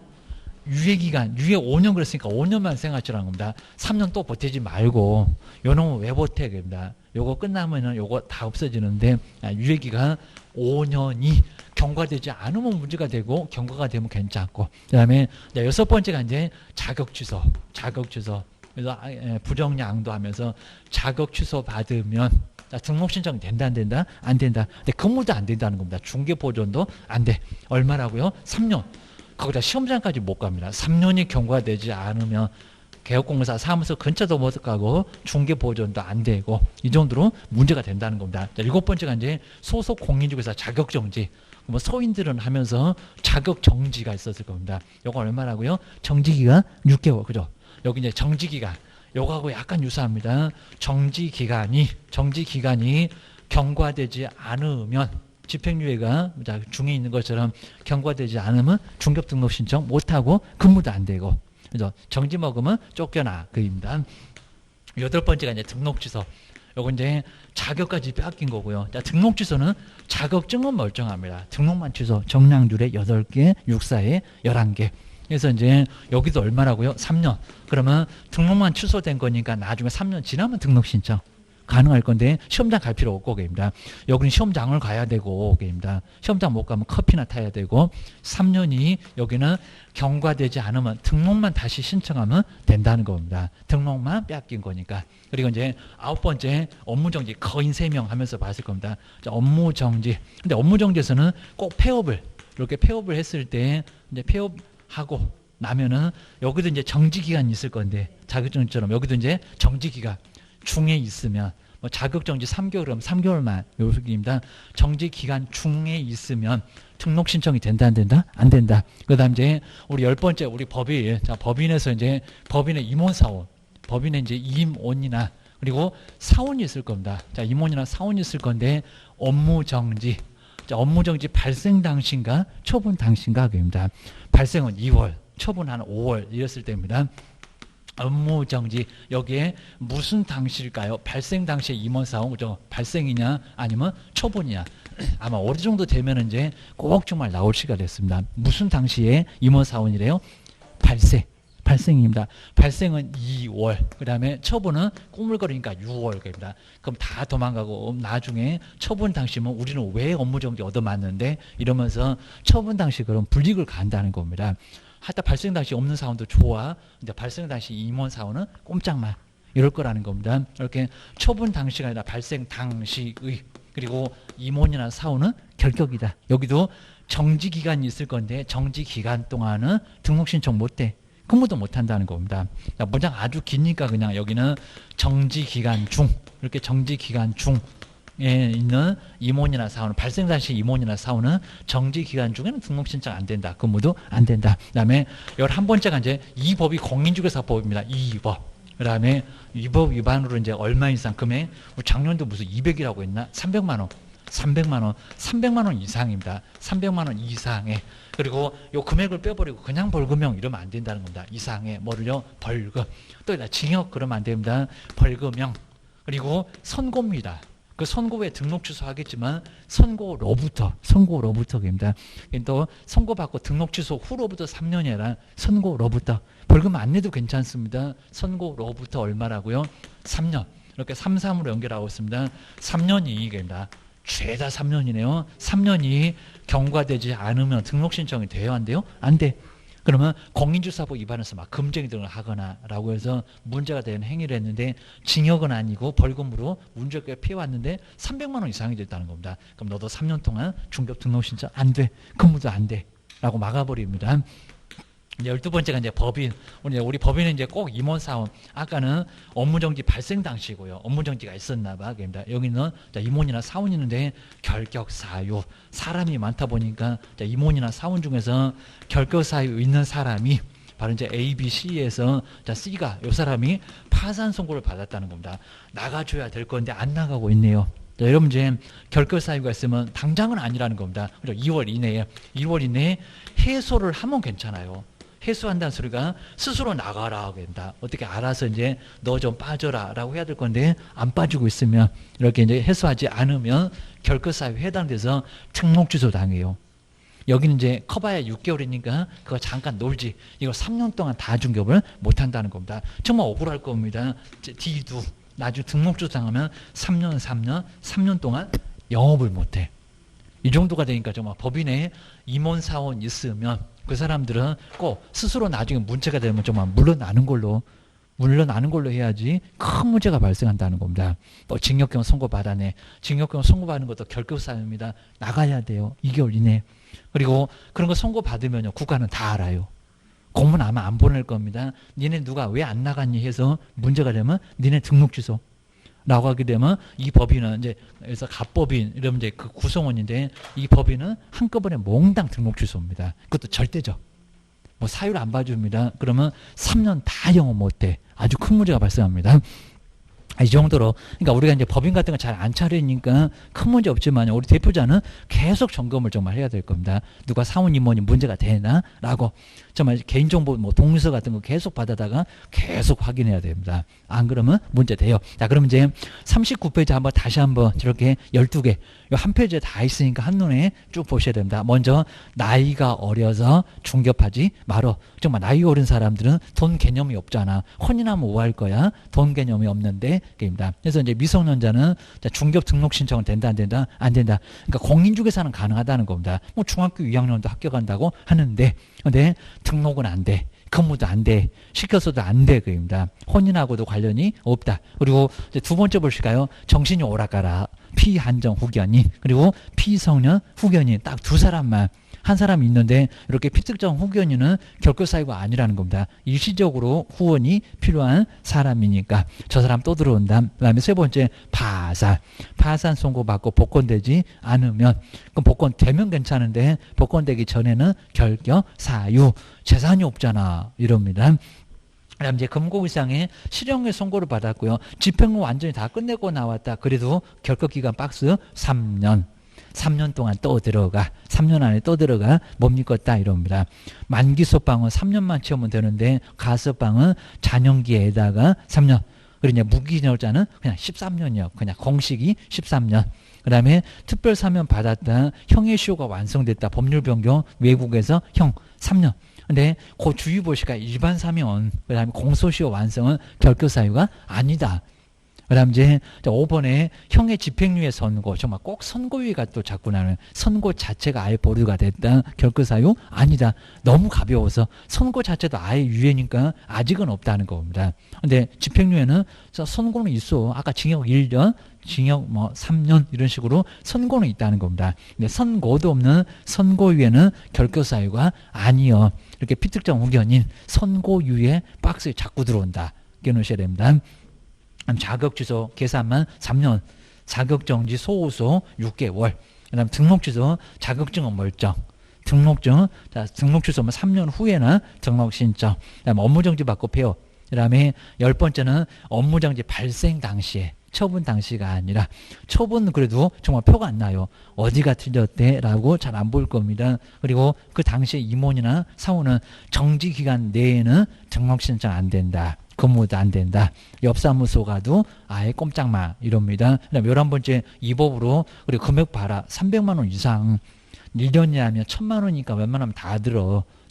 유예기간, 유예 5년 그랬으니까 5년만 생각하시라는 겁니다. 3년 또 버티지 말고, 요놈은 왜 버텨야 됩니다. 요거 끝나면은 요거 다 없어지는데, 유예기간 5년이 경과되지 않으면 문제가 되고, 경과가 되면 괜찮고, 그 다음에 6번째가 이제 자격 취소. 그래서 부정양도 하면서 자격 취소 받으면, 등록 신청 된다, 안 된다? 안 된다. 근데 근무도 안 된다는 겁니다. 중개 보존도 안 돼. 얼마라고요? 3년. 거기다 시험장까지 못 갑니다. 3년이 경과되지 않으면 개업공사 사무소 근처도 못 가고 중개보존도 안 되고 이 정도로 문제가 된다는 겁니다. 7번째가 이제 소속 공인중개사 자격정지. 뭐 소인들은 하면서 자격정지가 있었을 겁니다. 요거 얼마라고요? 정지기간 6개월. 그죠? 여기 이제 정지기간. 요거하고 약간 유사합니다. 정지기간이 경과되지 않으면 집행유예가 중에 있는 것처럼 경과되지 않으면 중개업 등록 신청 못하고 근무도 안 되고 그죠? 정지 먹으면 쫓겨나 그입니다. 8번째가 이제 등록 취소. 요거 이제 자격까지 뺏긴 거고요. 자, 등록 취소는 자격증은 멀쩡합니다. 등록만 취소. 정량률에 8개, 육사에 11개. 그래서 이제 여기도 얼마라고요? 3년. 그러면 등록만 취소된 거니까 나중에 3년 지나면 등록 신청 가능할 건데 시험장 갈 필요 없고 게입니다. 여기는 시험장을 가야 되고 게입니다. 시험장 못 가면 커피나 타야 되고 3년이 여기는 경과되지 않으면 등록만 다시 신청하면 된다는 겁니다. 등록만 빼앗긴 거니까. 그리고 이제 9번째 업무정지 거인 3명 하면서 봤을 겁니다. 자, 업무정지. 근데 업무정지에서는 꼭 폐업을 이렇게 폐업을 했을 때 이제 폐업하고 나면은 여기도 이제 정지기간이 있을 건데 자격증처럼 여기도 이제 정지기간 중에 있으면 뭐 자격정지 3개월 그럼 3개월만 요소기입니다. 정지기간 중에 있으면 등록 신청이 된다 안 된다? 안 된다. 그다음 이제 우리 10번째 우리 법인. 자, 법인에서 이제 법인의 임원사원. 법인의 이제 임원이나 그리고 사원이 있을 겁니다. 자, 임원이나 사원이 있을 건데 업무정지. 자, 업무정지 발생 당시인가 처분 당시인가 그입니다. 발생은 2월, 처분한 5월 이랬을 때입니다. 업무정지 여기에 무슨 당시일까요? 발생 당시에 임원사원 그죠? 발생이냐 아니면 처분이냐 아마 어느 정도 되면 이제 꼭 정말 나올 시가 됐습니다. 무슨 당시에 임원사원이래요? 발생 발생입니다. 발생은 2월, 그 다음에 처분은 꾸물거리니까 6월입니다. 그럼 다 도망가고 나중에 처분 당시면 우리는 왜 업무정지 얻어맞는데 이러면서 처분 당시 그런 불이익을 간다는 겁니다. 하다 발생 당시 없는 사원도 좋아. 근데 발생 당시 임원 사원은 꼼짝마. 이럴 거라는 겁니다. 이렇게 처분 당시가 아니라 발생 당시의 그리고 임원이나 사원은 결격이다. 여기도 정지 기간이 있을 건데 정지 기간 동안은 등록 신청 못해. 근무도 못한다는 겁니다. 문장 아주 기니까 그냥 여기는 정지 기간 중 이렇게 정지 기간 중에 있는 임원이나 사원 발생 당시 임원이나 사원은 정지 기간 중에는 등록 신청 안 된다. 근무도 안 된다. 그다음에 11번째가 이제 이 법이 공인중개사법입니다. 이 법. 그다음에 이 법 위반으로 이제 얼마 이상 금액 작년도 무슨 200이라고 했나? 300만 원. 300만 원 이상입니다. 300만 원 이상에. 그리고 요 금액을 빼버리고 그냥 벌금형 이러면 안 된다는 겁니다. 이상에 뭐를요? 벌금. 또 징역 그러면 안 됩니다. 벌금형. 그리고 선고입니다. 그 선고 후에 등록 취소하겠지만 선고로부터입니다. 또 선고받고 등록 취소 후로부터 3년이 아니라 선고로부터. 벌금 안 내도 괜찮습니다. 선고로부터 얼마라고요? 3년. 이렇게 3, 3으로 연결하고 있습니다. 3년 이익입니다. 죄다 3년이네요. 3년이 경과되지 않으면 등록 신청이 돼요? 안 돼요? 안 돼. 그러면 공인중개사법 위반해서 막 금쟁이 등을 하거나 라고 해서 문제가 되는 행위를 했는데 징역은 아니고 벌금으로 문제가 피해왔는데 300만 원 이상이 됐다는 겁니다. 그럼 너도 3년 동안 중개업 등록 신청 안 돼. 근무도 안 돼. 라고 막아버립니다. 12번째가 이제 법인. 우리 법인은 이제 꼭 임원사원. 아까는 업무정지 발생 당시고요. 업무정지가 있었나봐. 그러니까 여기는 임원이나 사원이 있는데 결격사유. 사람이 많다 보니까 임원이나 사원 중에서 결격사유 있는 사람이 바로 이제 A, B, C에서 C가 이 사람이 파산 선고를 받았다는 겁니다. 나가줘야 될 건데 안 나가고 있네요. 자, 여러분 이제 결격 사유가 있으면 당장은 아니라는 겁니다. 2월 이내에 해소를 하면 괜찮아요. 해소한다는 소리가 스스로 나가라 된다. 어떻게 알아서 이제 너 좀 빠져라라고 해야 될 건데 안 빠지고 있으면 이렇게 이제 해소하지 않으면 결격 사유에 해당돼서 등록 취소 당해요. 여기는 이제 커봐야 6개월이니까 그거 잠깐 놀지. 이거 3년 동안 다 중개업을 못 한다는 겁니다. 정말 억울할 겁니다. D도 나중에 등록 취소 당하면 3년 동안 영업을 못 해. 이 정도가 되니까 정말 법인에 임원 사원 있으면 그 사람들은 꼭 스스로 나중에 문제가 되면 정말 물러나는 걸로 해야지 큰 문제가 발생한다는 겁니다. 또 징역형 선고받아내. 징역형 선고받는 것도 결격사유입니다. 나가야 돼요. 2개월 이내. 그리고 그런 거 선고받으면요. 국가는 다 알아요. 공문 아마 안 보낼 겁니다. 니네 누가 왜 안 나갔니 해서 문제가 되면 니네 등록 취소. 라고 하게 되면 이 법인은 이제 그래서 갑법인 이러면 이제 그 구성원인데 이 법인은 한꺼번에 몽땅 등록 취소입니다. 그것도 절대적. 뭐 사유를 안 봐줍니다. 그러면 3년 다 영업 못해. 아주 큰 문제가 발생합니다. 이 정도로 그러니까 우리가 이제 법인 같은 거 잘 안 차리니까 큰 문제 없지만 우리 대표자는 계속 점검을 정말 해야 될 겁니다. 누가 사원 임원이 문제가 되나라고 정말 개인정보 뭐 동의서 같은 거 계속 받아다가 계속 확인해야 됩니다. 안 그러면 문제 돼요. 자, 그럼 이제 39페이지 한번 다시 한번 이렇게 12개 이 한 페이지에 다 있으니까 한눈에 쭉 보셔야 됩니다. 먼저 나이가 어려서 중개업하지 말어. 정말 나이 어린 사람들은 돈 개념이 없잖아. 혼인하면 뭐 할 거야? 돈 개념이 없는데 입니다. 그래서 이제 미성년자는 중개업 등록 신청은 된다 안 된다? 안 된다. 그러니까 공인중개사는 가능하다는 겁니다. 뭐 중학교 2학년도 합격한다고 하는데 근데 등록은 안 돼. 근무도 안 돼. 시켰어도 안 돼. 그입니다. 혼인하고도 관련이 없다. 그리고 이제 두 번째 보실까요? 정신이 오락가라. 피한정 후견인 그리고 피성년 후견인 딱 두 사람만 한 사람이 있는데 이렇게 피특정 후견인은 결격 사유가 아니라는 겁니다. 일시적으로 후원이 필요한 사람이니까 저 사람 또 들어온다. 그다음에 세 번째 파산 선고받고 복권되지 않으면 그럼 복권되면 괜찮은데 복권되기 전에는 결격 사유 재산이 없잖아 이럽니다. 그다음 이제 금고이상의 실형의 선고를 받았고요. 집행은 완전히 다 끝내고 나왔다. 그래도 결격기간 박스 3년 동안 또 들어가. 3년 안에 또 들어가. 뭡니까? 이럽니다. 만기 소방은 3년만 채우면 되는데 가소방은 잔영기에다가 3년. 그리고 이제 무기징역자는 그냥 13년이요. 그냥 공식이 13년. 그 다음에 특별사면 받았다. 형의 시효가 완성됐다. 법률 변경 외국에서 형 3년. 근데 그 주의 보시가 일반 사면, 그 다음에 공소시효 완성은 결격 사유가 아니다. 그 다음 이제 5번에 형의 집행유예 선고, 정말 꼭 선고유예가 또 자꾸 나는 선고 자체가 아예 보류가 됐다. 결격 사유 아니다. 너무 가벼워서 선고 자체도 아예 유예니까 아직은 없다는 겁니다. 근데 집행유예는 선고는 있어. 아까 징역 1년, 징역 뭐 3년 이런 식으로 선고는 있다는 겁니다. 근데 선고도 없는 선고유예는 결격 사유가 아니요. 이렇게 피특정 후견인 선고유예 박스에 자꾸 들어온다. 깨놓으셔야 됩니다. 자격 취소 계산만 3년, 자격 정지 소호소 6개월, 그다음 등록 취소 자격증은 멀쩡, 등록증 등록 취소면 3년 후에나 등록 신청, 그다음 업무 정지 받고 폐업, 그다음에 10번째는 업무 정지 발생 당시에 처분 당시가 아니라 처분은 그래도 정말 표가 안 나요. 어디가 틀렸대라고 잘 안 보일 겁니다. 그리고 그 당시에 임원이나 사원은 정지 기간 내에는 등록 신청 안 된다. 근무도 안 된다. 옆사무소 가도 아예 꼼짝마 이럽니다. 그다음 11번째 위법으로 그리고 금액 봐라. 300만 원 이상 1년이라면 1000만 원이니까 웬만하면 다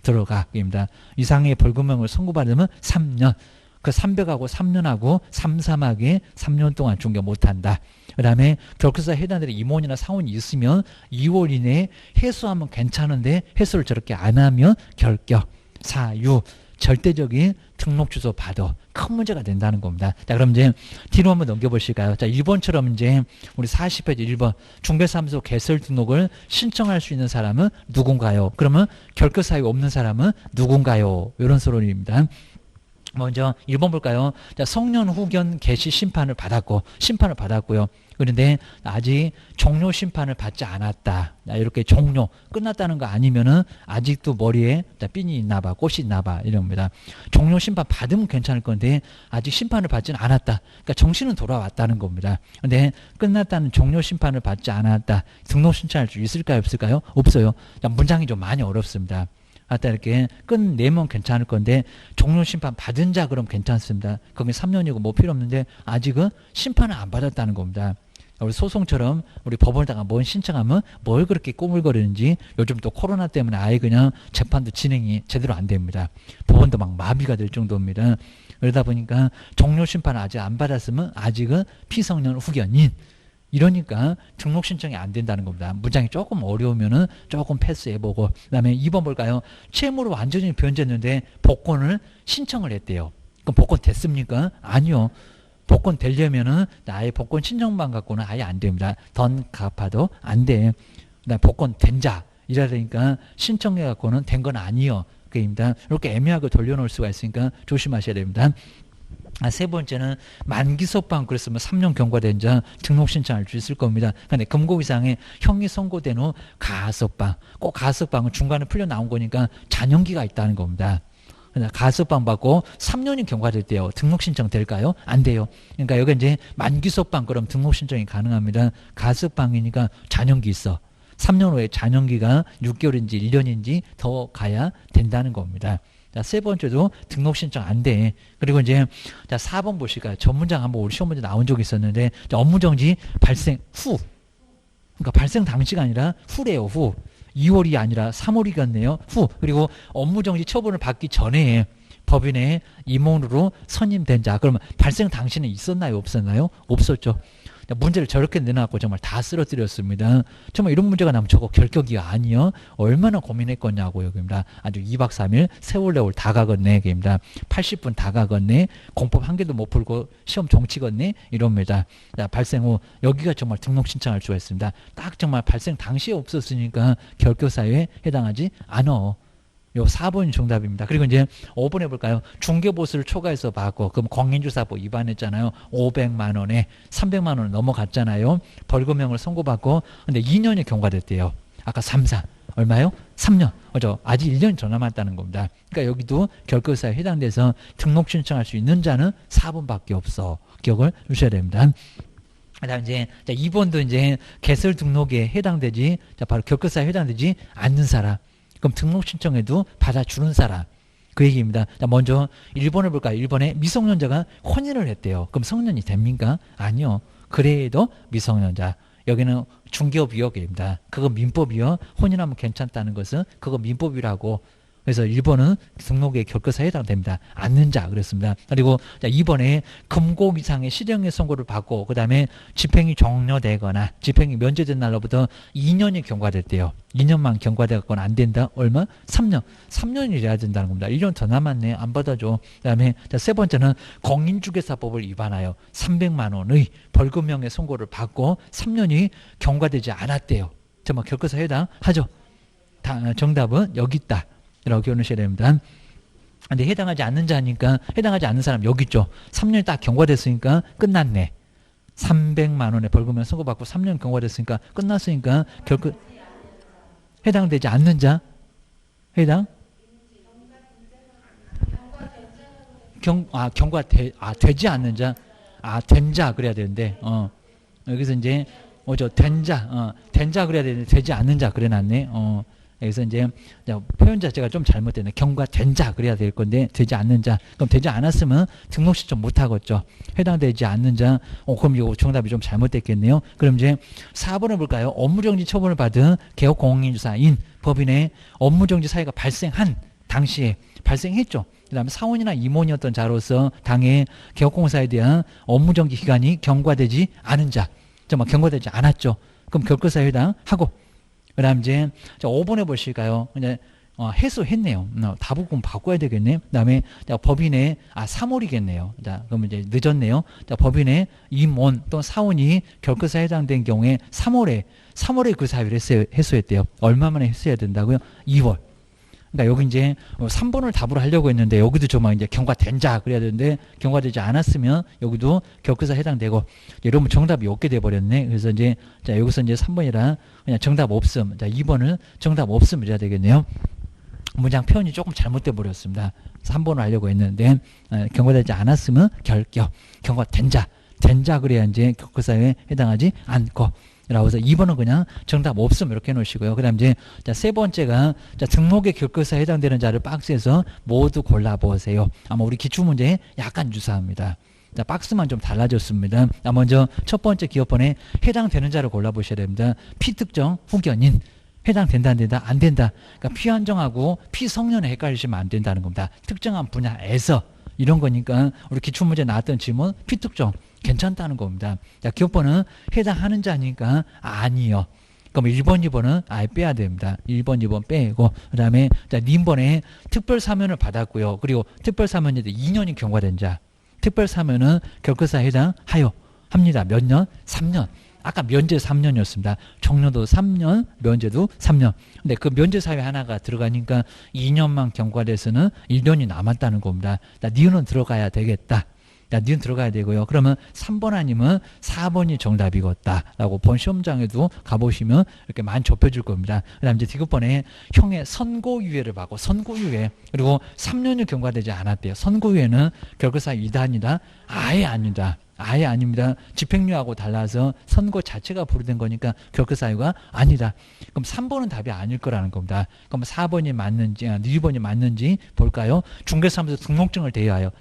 들어가입니다. 이상의 벌금형을 선고받으면 3년. 그 300하고 3년하고 3,3하게 3년 동안 중개 못한다. 그 다음에 결격사에 해당되는 임원이나 사원이 있으면 2월 이내에 해소하면 괜찮은데 해소를 저렇게 안 하면 결격, 사유, 절대적인 등록 취소 받아 큰 문제가 된다는 겁니다. 자, 그럼 이제 뒤로 한번 넘겨보실까요? 자, 1번처럼 이제 우리 40페이지 1번 중개사무소 개설 등록을 신청할 수 있는 사람은 누군가요? 그러면 결격 사유 없는 사람은 누군가요? 이런 소론입니다. 먼저 1번 볼까요? 자, 성년 후견 개시 심판을 받았고요. 그런데 아직 종료 심판을 받지 않았다. 이렇게 종료 끝났다는 거 아니면은 아직도 머리에 핀이 있나 봐, 꽃이 있나 봐 이럽니다. 종료 심판 받으면 괜찮을 건데 아직 심판을 받지는 않았다. 그러니까 정신은 돌아왔다는 겁니다. 근데 끝났다는 종료 심판을 받지 않았다. 등록 신청할 수 있을까요, 없을까요? 없어요. 문장이 좀 많이 어렵습니다. 아까 이렇게 끝내면 괜찮을 건데 종료 심판 받은 자 그럼 괜찮습니다. 거기 3년이고 뭐 필요 없는데 아직은 심판을 안 받았다는 겁니다. 우리 소송처럼 우리 법원에다가 뭔 신청하면 뭘 그렇게 꼬물거리는지 요즘 또 코로나 때문에 아예 그냥 재판도 진행이 제대로 안 됩니다. 법원도 막 마비가 될 정도입니다. 그러다 보니까 종료 심판을 아직 안 받았으면 아직은 피성년 후견인 이러니까 등록 신청이 안 된다는 겁니다. 문장이 조금 어려우면은 조금 패스해보고. 그다음에 2번 볼까요? 채무를 완전히 변제했는데 복권을 신청을 했대요. 그럼 복권 됐습니까? 아니요. 복권 되려면은 아예 복권 신청만 갖고는 아예 안 됩니다. 돈 갚아도 안 돼. 그다음에 복권 된 자 이러니까 신청해 갖고는 된 건 아니요. 그입니다. 이렇게 애매하게 돌려놓을 수가 있으니까 조심하셔야 됩니다. 세 번째는 만기 소방 그랬으면 3년 경과된 자 등록 신청할 수 있을 겁니다. 그런데 금고 이상의 형이 선고된 후 가석방, 꼭 가석방은 중간에 풀려 나온 거니까 잔영기가 있다는 겁니다. 가석방 받고 3년이 경과될 때요. 등록 신청 될까요? 안 돼요. 그러니까 여기 이제 만기 소방 그럼 등록 신청이 가능합니다. 가석방이니까 잔영기 있어. 3년 후에 잔영기가 6개월인지 1년인지 더 가야 된다는 겁니다. 자, 세 번째도 등록 신청 안 돼. 그리고 이제 자, 4번 보실까요? 전문장 한번 우리 시험 문제 나온 적이 있었는데 자, 업무 정지 발생 후. 그러니까 발생 당시가 아니라 후래요. 후. 2월이 아니라 3월이겠네요. 후. 그리고 업무 정지 처분을 받기 전에 법인의 임원으로 선임된 자. 그러면 발생 당시는 있었나요? 없었나요? 없었죠. 문제를 저렇게 내놔갖고 정말 다 쓰러뜨렸습니다. 정말 이런 문제가 나면 저거 결격이 아니요. 얼마나 고민했겠냐고 여기입니다. 아주 2박 3일 세월레월 다 가겠네 여기입니다. 80분 다 가겠네. 공법 한 개도 못 풀고 시험 종치겠네 이럽니다. 자, 발생 후 여기가 정말 등록 신청할 수가 있습니다. 딱 정말 발생 당시에 없었으니까 결격 사유에 해당하지 않어. 요 4번이 정답입니다. 그리고 이제 5번 해볼까요? 중개보수를 초과해서 받고 그럼 공인중개사법 위반했잖아요. 500만 원에 300만 원을 넘어갔잖아요. 벌금형을 선고받고 근데 2년이 경과됐대요. 아까 3, 4 얼마요? 3년. 아직 1년이 더 남았다는 겁니다. 그러니까 여기도 결격사에 해당돼서 등록 신청할 수 있는 자는 4번밖에 없어. 기억을 주셔야 됩니다. 그다음 이제 2번도 이제 개설 등록에 해당되지, 자 바로 결격사에 해당되지 않는 사람. 그럼 등록 신청해도 받아주는 사람. 그 얘기입니다. 자, 먼저 1번을 볼까요? 1번에 미성년자가 혼인을 했대요. 그럼 성년이 됩니까? 아니요. 그래도 미성년자. 여기는 중개업 위협입니다. 그거 민법이요. 혼인하면 괜찮다는 것은 그거 민법이라고. 그래서 1번은 등록의 결과사에 해당됩니다. 않는 자 그랬습니다. 그리고 자 2번에 금고 이상의 실형의 선고를 받고 그 다음에 집행이 종료되거나 집행이 면제된 날로부터 2년이 경과됐대요. 2년만 경과되거나 안 된다. 얼마? 3년. 3년이 돼야 된다는 겁니다. 1년 더 남았네. 안 받아줘. 그 다음에 세 번째는 공인중개사법을 위반하여 300만 원의 벌금형의 선고를 받고 3년이 경과되지 않았대요. 정말 결과사에 해당하죠. 정답은 여기 있다. 라고 기억하셔야 됩니다. 근데 해당하지 않는 자니까 해당하지 않는 사람 여기 있죠. 3년이 딱 경과됐으니까 끝났네. 300만 원의 벌금형 선고받고 3년 경과됐으니까 끝났으니까 해당되지 않는 자 되지 않는 자 된 자 그래야 되는데 여기서 이제 된 자 그래야 되는데 되지 않는 자 그래 놨네. 여기서 이제 표현 자체가 좀 잘못됐네. 경과된 자 그래야 될 건데 되지 않는 자. 그럼 되지 않았으면 등록 신청 못 하겠죠. 해당되지 않는 자. 그럼 이거 정답이 좀 잘못됐겠네요. 그럼 이제 4번을 볼까요? 업무정지 처분을 받은 개업공인주사인 법인의 업무정지 사유가 발생한 당시에 발생했죠. 그 다음에 사원이나 임원이었던 자로서 당해 개업공사에 대한 업무정지 기간이 경과되지 않은 자. 정말 경과되지 않았죠. 그럼 결과사에 해당하고 그 다음 이제 5번에 보실까요? 이제 해소했네요. 답은 바꿔야 되겠네. 그 다음에 법인의 3월이겠네요. 자, 그러면 이제 늦었네요. 자, 법인의 임원 또는 사원이 결과사에 해당된 경우에 3월에 그 사유를 해소했대요. 얼마 만에 해소해야 된다고요? 2월. 그러니까 여기 이제 3번을 답으로 하려고 했는데 여기도 정말 이제 경과된 자 그래야 되는데 경과되지 않았으면 여기도 결과사 해당되고 이러면 정답이 없게 돼 버렸네. 그래서 이제 자 여기서 이제 3번이라 그냥 정답 없음. 자 2번은 정답 없음 이래야 되겠네요. 문장 표현이 조금 잘못돼 버렸습니다. 3번을 하려고 했는데 경과되지 않았으면 경과된 자 그래야 이제 결과사에 해당하지 않고. 라고 해서 2번은 그냥 정답 없음 이렇게 해놓으시고요. 그 다음 이제 세 번째가 등록의 결과사에 해당되는 자를 박스에서 모두 골라보세요. 아마 우리 기출문제에 약간 유사합니다. 자, 박스만 좀 달라졌습니다. 먼저 첫 번째 기업번에 해당되는 자를 골라보셔야 됩니다. 피특정 후견인 해당된다 안 된다? 안 된다. 그러니까 피한정하고 피성년에 헷갈리시면 안 된다는 겁니다. 특정한 분야에서 이런 거니까 우리 기출문제 나왔던 질문 피특정 괜찮다는 겁니다. 자, 기업번은 해당하는 자니까 아니요. 그럼 1번, 2번은 아예 빼야 됩니다. 1번, 2번 빼고 그 다음에 자, 님번에 특별사면을 받았고요. 그리고 특별사면에 2년이 경과된 자. 특별사면은 결과사에 해당하여 합니다. 몇 년? 3년. 아까 면제 3년이었습니다. 종료도 3년, 면제도 3년. 근데 그 면제 사유 하나가 들어가니까 2년만 경과돼서는 1년이 남았다는 겁니다. 자, 니은은 들어가야 되겠다. 자, 니은 들어가야 되고요. 그러면 3번 아니면 4번이 정답이겠다라고 본 시험장에도 가보시면 이렇게 많이 좁혀줄 겁니다. 그 다음 이제 디귿번에 형의 선고유예를 받고 선고유예 그리고 3년이 경과되지 않았대요. 선고유예는 결과사 위단이다? 아예 아니다. 아예 아닙니다. 집행유예하고 달라서 선고 자체가 불이된 거니까 결과사유가 아니다. 그럼 3번은 답이 아닐 거라는 겁니다. 그럼 4번이 맞는지 2번이 맞는지 볼까요? 중개사무소 등록증을 대여하여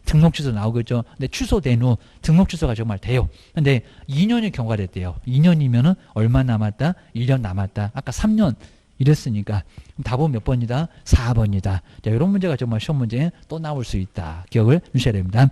등록 취소 나오겠죠. 근데 취소된 후 등록 취소가 정말 돼요. 근데 2년이 경과됐대요. 2년이면은 얼마 남았다? 1년 남았다. 아까 3년 이랬으니까 답은 몇 번이다? 4번이다. 자, 이런 문제가 정말 시험 문제에 또 나올 수 있다. 기억을 주셔야 됩니다.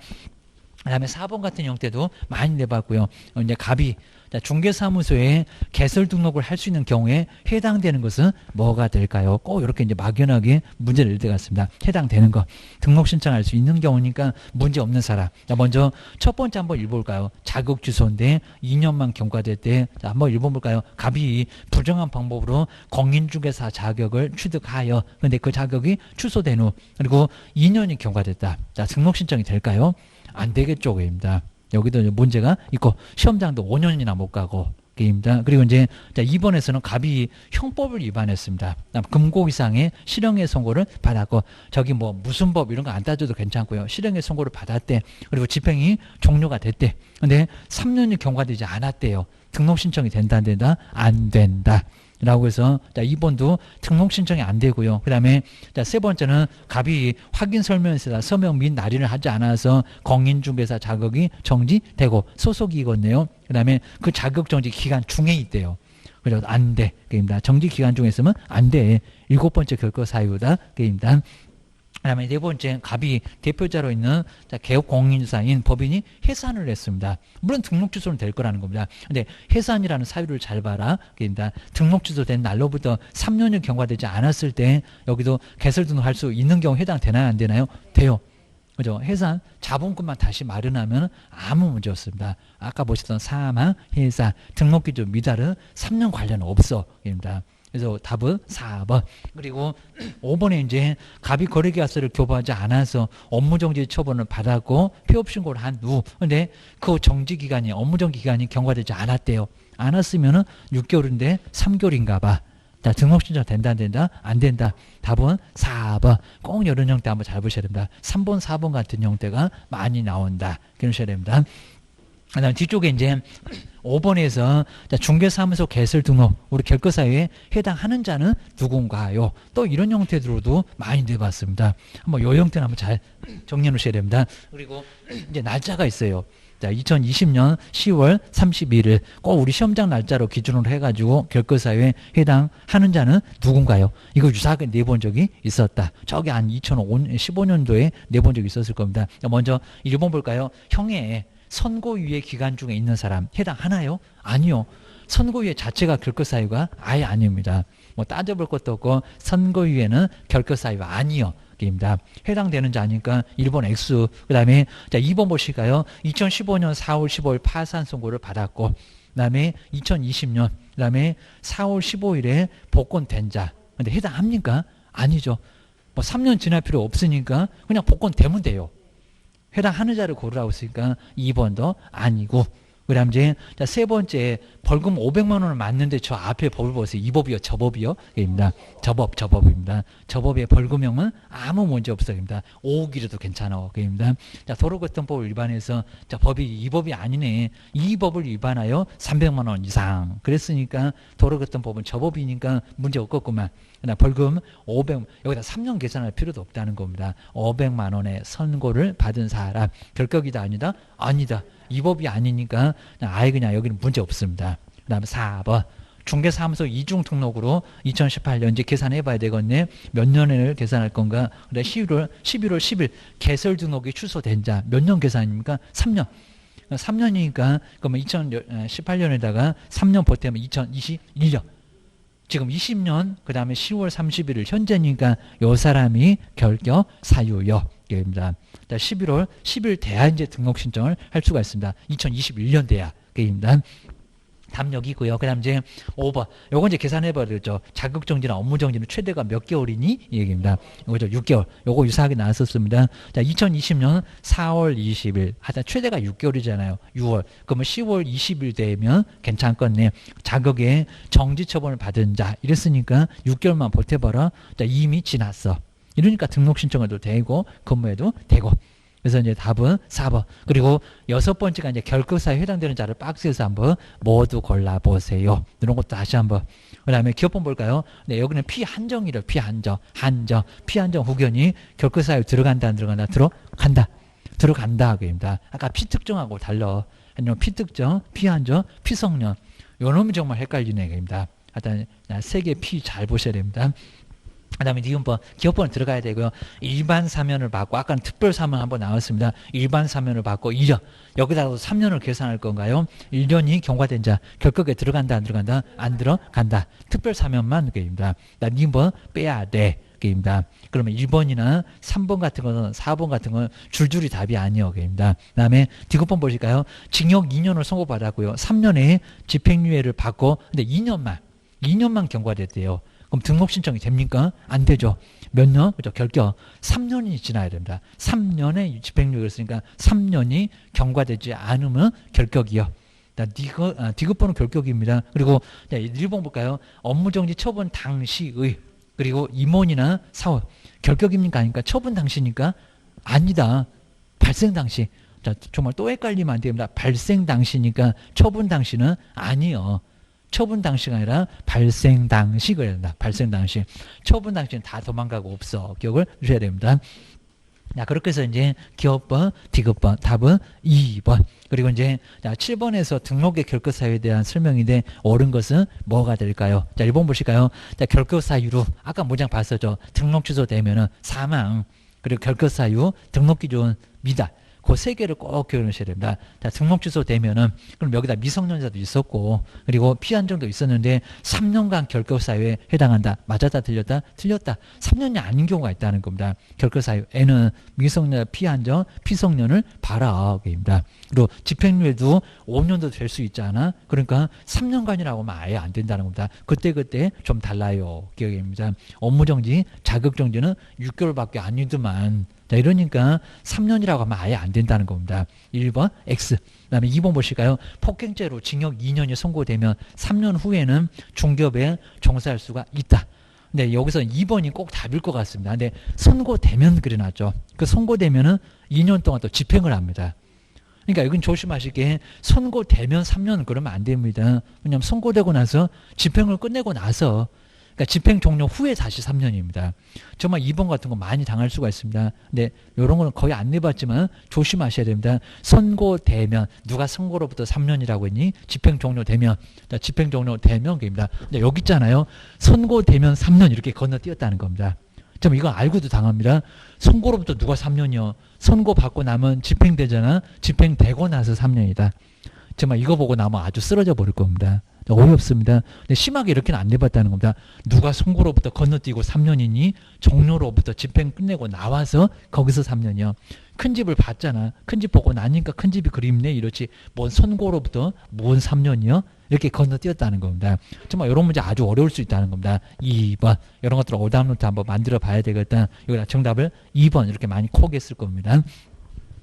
그 다음에 4번 같은 형태도 많이 내봤고요. 이제 갑이 중개사무소에 개설 등록을 할 수 있는 경우에 해당되는 것은 뭐가 될까요? 꼭 이렇게 이제 막연하게 문제를 읽어갔습니다. 해당되는 거. 등록 신청할 수 있는 경우니까 문제 없는 사람. 자, 먼저 첫 번째 한번 읽어볼까요? 자격 취소인데 2년만 경과될 자, 한번 읽어볼까요? 갑이 부정한 방법으로 공인중개사 자격을 취득하여 근데 그 자격이 취소된 후 그리고 2년이 경과됐다. 자, 등록 신청이 될까요? 안 되겠죠, 그입니다. 여기도 문제가 있고 시험장도 5년이나 못 가고 게임입니다. 그리고 이제 자 2번에서는 갑이 형법을 위반했습니다. 금고 이상의 실형의 선고를 받았고 저기 뭐 무슨 법 이런 거 안 따져도 괜찮고요. 실형의 선고를 받았대. 그리고 집행이 종료가 됐대. 근데 3년이 경과되지 않았대요. 등록 신청이 된다 안 된다? 안 된다. 라고 해서 자 2번도 등록 신청이 안 되고요. 그 다음에 자 세 번째는 갑이 확인 설명서에다 서명 및 날인을 하지 않아서 공인중개사 자격이 정지되고 소속이겠네요. 그 다음에 그 자격 정지 기간 중에 있대요. 그죠? 안 돼. 게임다. 정지 기간 중에 있으면 안 돼. 7번째 결거 사유다. 게임다. 그다음에 4번째 갑이 대표자로 있는 개업 공인사인 법인이 해산을 했습니다. 물론 등록 취소는 될 거라는 겁니다. 근데 해산이라는 사유를 잘 봐라. 그러니까 등록 취소된 날로부터 3년이 경과되지 않았을 때 여기도 개설 등록할 수 있는 경우 해당되나요? 안 되나요? 돼요. 그죠? 해산 자본금만 다시 마련하면 아무 문제 없습니다. 아까 보셨던 사망, 해산, 등록 기조 미달은 3년 관련 없어. 입니다. 그래서 답은 4번. 그리고 5번에 이제 갑이 거래계약서를 교부하지 않아서 업무정지 처분을 받았고 폐업신고를 한 후, 근데 그 정지기간이 업무정지기간이 경과되지 않았대요. 않았으면은 6개월인데 3개월인가 봐. 자, 등록 신청 된다 안 된다? 안 된다. 답은 4번. 꼭 이런 형태 한번 잘 보셔야 됩니다. 3번, 4번 같은 형태가 많이 나온다. 그러셔야 됩니다. 그 다음 뒤쪽에 이제 5번에서 중개사무소 개설 등록 우리 결과사유에 해당하는 자는 누군가요? 또 이런 형태로도 많이 내봤습니다. 한번 요 형태는 한번 잘 정리해 놓으셔야 됩니다. 그리고 이제 날짜가 있어요. 자, 2020년 10월 31일 꼭 우리 시험장 날짜로 기준으로 해가지고 결과사유에 해당하는 자는 누군가요? 이거 유사하게 내본 적이 있었다. 저기 한 2015년도에 내본 적이 있었을 겁니다. 먼저 1번 볼까요? 형의 선고유예 기간 중에 있는 사람 해당하나요? 아니요. 선고유예 자체가 결격사유가 아예 아닙니다. 뭐 따져볼 것도 없고 선고유예는 결격사유가 아니요. 입니다. 해당되는 자니까 1번 X. 그 다음에 2번 보실까요? 2015년 4월 15일 파산 선고를 받았고 그 다음에 2020년 그 다음에 4월 15일에 복권된 자. 근데 해당합니까? 아니죠. 뭐 3년 지날 필요 없으니까 그냥 복권되면 돼요. 해당하는 자를 고르라고 했으니까 2번도 아니고. 그 다음 이제 세 번째 벌금 500만 원을 맞는데 저 앞에 법을 보세요. 이 법이요, 저 법이요. 입니다. 저법입니다. 저법의 벌금형은 아무 문제 없어입니다. 5억이라도 괜찮아. 입니다. 자, 도로교통법 위반해서 자, 법이 이 법이 아니네. 이 법을 위반하여 300만 원 이상. 그랬으니까 도로교통법은 저법이니까 문제 없겠구만. 벌금 500, 여기다 3년 계산할 필요도 없다는 겁니다. 500만 원의 선고를 받은 사람. 결격이다 아니다? 아니다. 이 법이 아니니까 아예 그냥 여기는 문제 없습니다. 그 다음에 4번. 중개사무소 이중 등록으로 2018년 이제 계산해 봐야 되겠네. 몇 년을 계산할 건가? 그래 11월 10일 개설 등록이 취소된 자. 몇 년 계산입니까? 3년. 3년이니까 그러면 2018년에다가 3년 보태면 2021년. 지금 20년 그 다음에 10월 31일 현재니까 요 사람이 결격 사유요. 입니다. 11월 10일 돼야 이제 등록 신청을 할 수가 있습니다. 2021년 돼야. 입니다. 답 여기고요. 그 다음 이제 5번. 요건 이제 계산해봐야 되죠. 자격정지나 업무정지는 최대가 몇 개월이니? 이 얘기입니다. 이거죠. 6개월. 요거 유사하게 나왔었습니다. 자, 2020년 4월 20일. 하여튼 최대가 6개월이잖아요. 6월. 그러면 10월 20일 되면 괜찮겠네. 자격에 정지 처분을 받은 자. 이랬으니까 6개월만 버텨봐라. 자, 이미 지났어. 이러니까 등록 신청해도 되고, 근무해도 되고. 그래서 이제 답은 4번. 그리고 6번째가 이제 결격사유에 해당되는 자를 박스에서 한번 모두 골라보세요. 이런 것도 다시 한번. 그 다음에 기업번 볼까요? 네, 여기는 피한정이래요. 피한정. 피한정 후견이 결격사유 들어간다, 안 들어간다? 들어간다. 들어간다. 그입니다. 아까 피특정하고 달라. 아니면 피특정, 피한정, 피성년. 요 놈이 정말 헷갈리는 얘기입니다. 하여튼, 세 개 피 잘 보셔야 됩니다. 그 다음에 니은번, 기업번은 들어가야 되고요. 일반 사면을 받고, 아까는 특별 사면 한번 나왔습니다. 일반 사면을 받고 1년. 여기다가 3년을 계산할 건가요? 1년이 경과된 자, 결격에 들어간다, 안 들어간다? 안 들어간다. 특별 사면만 그입니다. 니은번 빼야 돼. 입니다. 그러면 1번이나 3번 같은 거는 4번 같은 건 줄줄이 답이 아니요. 입니다. 그 다음에 디귿번 보실까요? 징역 2년을 선고받았고요. 3년에 집행유예를 받고, 근데 2년만 경과됐대요. 그럼 등록 신청이 됩니까? 안 되죠. 몇 년? 그죠? 결격. 3년이 지나야 됩니다. 3년의 집행유예를 했으니까 3년이 경과되지 않으면 결격이요. 디귿번은 결격입니다. 그리고 1번 볼까요? 업무정지 처분 당시의 그리고 임원이나 사원 결격입니까? 아닙니까? 처분 당시니까 아니다. 발생 당시. 자, 정말 또 헷갈리면 안 됩니다. 발생 당시니까 처분 당시는 아니요. 처분 당시가 아니라 발생 당시 그래야 된다. 발생 당시. 처분 당시는 다 도망가고 없어. 기억을 주셔야 됩니다. 자, 그렇게 해서 이제 기업번, 디귿번, 답은 2번. 그리고 이제 자, 7번에서 등록의 결격사유에 대한 설명인데 옳은 것은 뭐가 될까요? 자, 1번 보실까요? 자, 결격사유로 아까 문장 봤었죠. 등록 취소되면은 사망, 그리고 결격사유, 등록 기준 미달. 그 세 개를 꼭 기억하셔야 됩니다. 자, 등록 취소되면은 그럼 여기다 미성년자도 있었고 그리고 피한정도 있었는데 3년간 결격사유에 해당한다. 맞았다, 틀렸다? 틀렸다. 3년이 아닌 경우가 있다는 겁니다. 결격사유에는 미성년자, 피한정, 피성년을 봐라입니다. 그리고 집행유예도 5년도 될 수 있잖아. 그러니까 3년간이라고 하면 아예 안 된다는 겁니다. 그때 좀 달라요. 기억입니다. 업무정지, 자격정지는 6개월밖에 아니더만. 자, 이러니까 3년이라고 하면 아예 안 된다는 겁니다. 1번 X. 그 다음에 2번 보실까요? 폭행죄로 징역 2년이 선고되면 3년 후에는 중기업에 종사할 수가 있다. 근데 여기서 2번이 꼭 답일 것 같습니다. 근데 선고되면 그래놨죠. 그 선고되면은 2년 동안 또 집행을 합니다. 그러니까 이건 조심하시게 선고되면 3년 그러면 안 됩니다. 왜냐하면 선고되고 나서 집행을 끝내고 나서 그러니까 집행 종료 후에 다시 3년입니다. 정말 2번 같은 거 많이 당할 수가 있습니다. 근데 이런 거는 거의 안 내봤지만 조심하셔야 됩니다. 선고되면 누가 선고로부터 3년이라고 했니? 집행 종료되면 집행 종료되면 그입니다. 근데 여기 있잖아요. 선고되면 3년 이렇게 건너뛰었다는 겁니다. 좀 이거 알고도 당합니다. 선고로부터 누가 3년이요? 선고 받고 나면 집행되잖아. 집행되고 나서 3년이다. 정말 이거 보고 나면 아주 쓰러져 버릴 겁니다. 어이없습니다. 근데 심하게 이렇게는 안 내봤다는 겁니다. 누가 선고로부터 건너뛰고 3년이니 종료로부터 집행 끝내고 나와서 거기서 3년이요. 큰 집을 봤잖아. 큰 집 보고 나니까 큰 집이 그립네 이렇지. 뭔 선고로부터 뭔 3년이요? 이렇게 건너뛰었다는 겁니다. 정말 이런 문제 아주 어려울 수 있다는 겁니다. 2번 이런 것들을 오답 노트 한번 만들어 봐야 되겠다. 여기다 정답을 2번 이렇게 많이 코겠을 겁니다.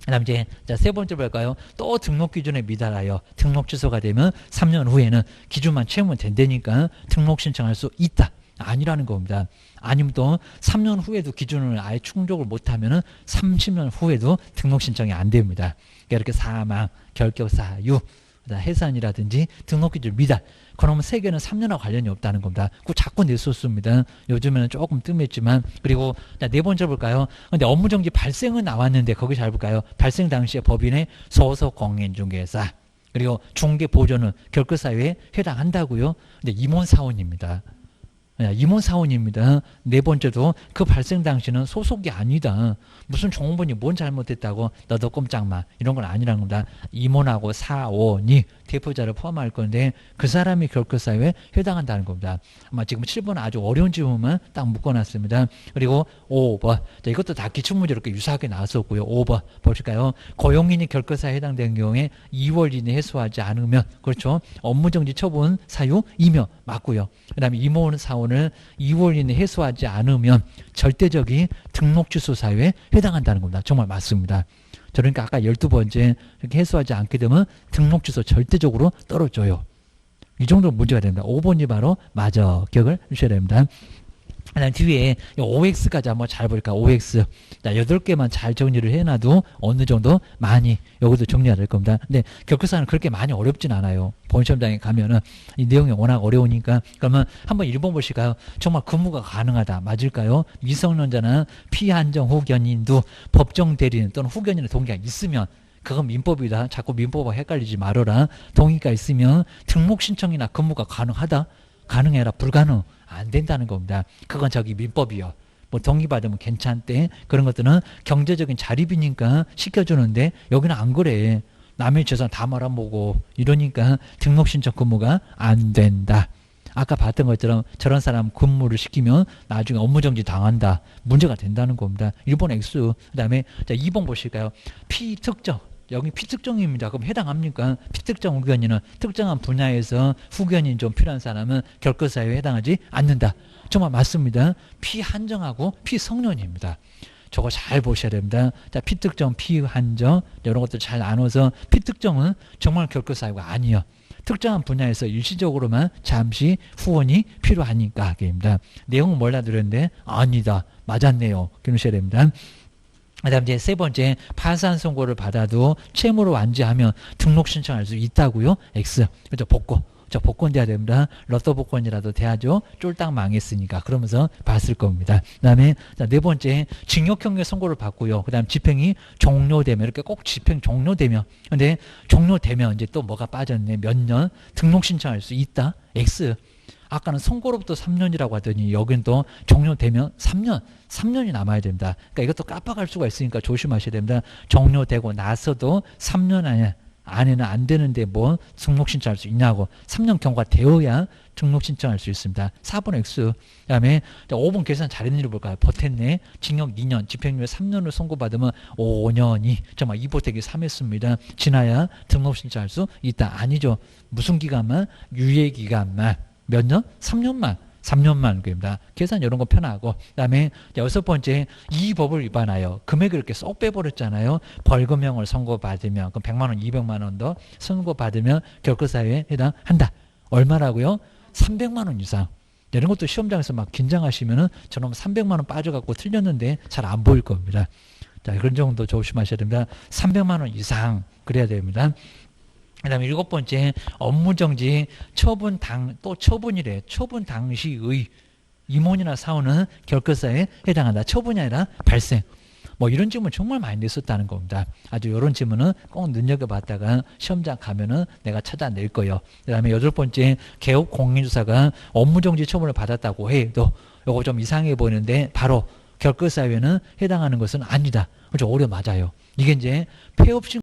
그 다음 이제 세 번째 볼까요? 또 등록 기준에 미달하여 등록 취소가 되면 3년 후에는 기준만 채우면 된다니까 등록 신청할 수 있다. 아니라는 겁니다. 아니면 또 3년 후에도 기준을 아예 충족을 못하면은 30년 후에도 등록 신청이 안 됩니다. 그러니까 이렇게 사망, 결격사유, 해산이라든지 등록기준 미달. 그러면 세계는 3년하고 관련이 없다는 겁니다. 그거 자꾸 냈었습니다. 요즘에는 조금 뜸했지만. 그리고 네 번째 볼까요? 근데 업무정지 발생은 나왔는데 거기 잘 볼까요? 발생 당시에 법인의 소속공인중개사 그리고 중개보조는 결격사유에 해당한다고요. 근데 임원사원입니다. 임원사원입니다. 네 번째도 그 발생 당시는 소속이 아니다. 무슨 종업원이 뭔 잘못했다고 너도 꼼짝마 이런 건 아니라는 겁니다. 임원하고 사원이 대표자를 포함할 건데 그 사람이 결격사유에 해당한다는 겁니다. 아마 지금 7번 아주 어려운 질문만 딱 묶어놨습니다. 그리고 5번 자, 이것도 다 기출문제로 이렇게 유사하게 나왔었고요. 5번 보실까요? 고용인이 결격사유에 해당된 경우에 2월 이내 해소하지 않으면 그렇죠. 업무정지 처분 사유 이며 맞고요. 그 다음에 임원사원을 2월 이내 해소하지 않으면 절대적인 등록 취소 사유에 해당한다는 겁니다. 정말 맞습니다. 그러니까 아까 12번째 이렇게 해소하지 않게 되면 등록 취소 절대적으로 떨어져요. 이 정도 문제가 됩니다. 5번이 바로 맞아. 기억을 해주셔야 됩니다. 그다음 뒤에 OX까지 한번 잘 볼까? OX. 자, 8개만 잘 정리를 해놔도 어느 정도 많이 여기도 정리가 될 겁니다. 근데 결격사는 그렇게 많이 어렵진 않아요. 본시험장에 가면은 이 내용이 워낙 어려우니까. 그러면 한번 1번 보실까요? 정말 근무가 가능하다. 맞을까요? 미성년자나 피한정 후견인도 법정 대리인 또는 후견인의 동의가 있으면 그건 민법이다. 자꾸 민법과 헷갈리지 말아라. 동의가 있으면 등록 신청이나 근무가 가능하다. 가능해라. 불가능. 안 된다는 겁니다. 그건 저기 민법이요. 뭐 동의받으면 괜찮대. 그런 것들은 경제적인 자립이니까 시켜주는데 여기는 안 그래. 남의 재산 다 말아먹고 이러니까 등록신청 근무가 안 된다. 아까 봤던 것처럼 저런 사람 근무를 시키면 나중에 업무정지 당한다. 문제가 된다는 겁니다. 1번 X. 그 다음에 2번 보실까요? 피특정. 여기 피특정입니다. 그럼 해당합니까? 피특정 후견인은 특정한 분야에서 후견인 좀 필요한 사람은 결격사유에 해당하지 않는다. 정말 맞습니다. 피한정하고 피성년입니다. 저거 잘 보셔야 됩니다. 자, 피특정, 피한정 이런 것들 잘 나눠서 피특정은 정말 결격사유가 아니에요. 특정한 분야에서 일시적으로만 잠시 후원이 필요하니까 입니다. 내용은 몰라 드렸는데 아니다. 맞았네요. 기억하셔야 됩니다. 그 다음 이제 세 번째 파산 선고를 받아도 채무로 완지하면 등록 신청할 수 있다고요. X. 그죠? 복고. 저 복권돼야 됩니다. 로또 복권이라도 돼야죠. 쫄딱 망했으니까. 그러면서 봤을 겁니다. 그다음에 네 번째 징역형의 선고를 받고요. 그다음 집행이 종료되면 이렇게 꼭 집행 종료되면 근데 종료되면 이제 또 뭐가 빠졌네. 몇 년 등록 신청할 수 있다. X. 아까는 선고로부터 3년이라고 하더니 여긴 또 종료되면 3년이 남아야 됩니다. 그러니까 이것도 깜빡할 수가 있으니까 조심하셔야 됩니다. 종료되고 나서도 3년 안에는 안 되는데 뭐 등록 신청할 수 있냐고 3년 경과 되어야 등록 신청할 수 있습니다. 4번 X. 그다음에 5번 계산 잘했는지 볼까요? 버텼네. 징역 2년, 집행유예 3년을 선고받으면 5년이 정말 이보태기 3했습니다. 지나야 등록 신청할 수 있다. 아니죠. 무슨 기간만? 유예 기간만. 몇 년? 3년만 그입니다. 계산 이런 거 편하고 그다음에 여섯 번째 이 법을 위반하여 금액을 이렇게 쏙 빼버렸잖아요. 벌금형을 선고받으면 그럼 100만 원, 200만 원 더 선고받으면 결과사유에 해당한다. 얼마라고요? 300만 원 이상. 이런 것도 시험장에서 막 긴장하시면은 저놈 300만 원 빠져갖고 틀렸는데 잘 안 보일 겁니다. 자, 그런 정도 조심하셔야 됩니다. 300만 원 이상 그래야 됩니다. 그 다음에 일곱 번째 업무정지 또 처분이래. 처분 당시의 임원이나 사원은 결과사에 해당한다. 처분이 아니라 발생. 뭐 이런 질문 정말 많이 냈었다는 겁니다. 아주 이런 질문은 꼭 눈여겨봤다가 시험장 가면은 내가 찾아낼 거예요. 그 다음에 여덟 번째 개업 공인주사가 업무정지 처분을 받았다고 해도 요거 좀 이상해 보이는데 바로 결과사유에는 해당하는 것은 아니다. 그렇죠. 오류 맞아요. 이게 이제 폐업 신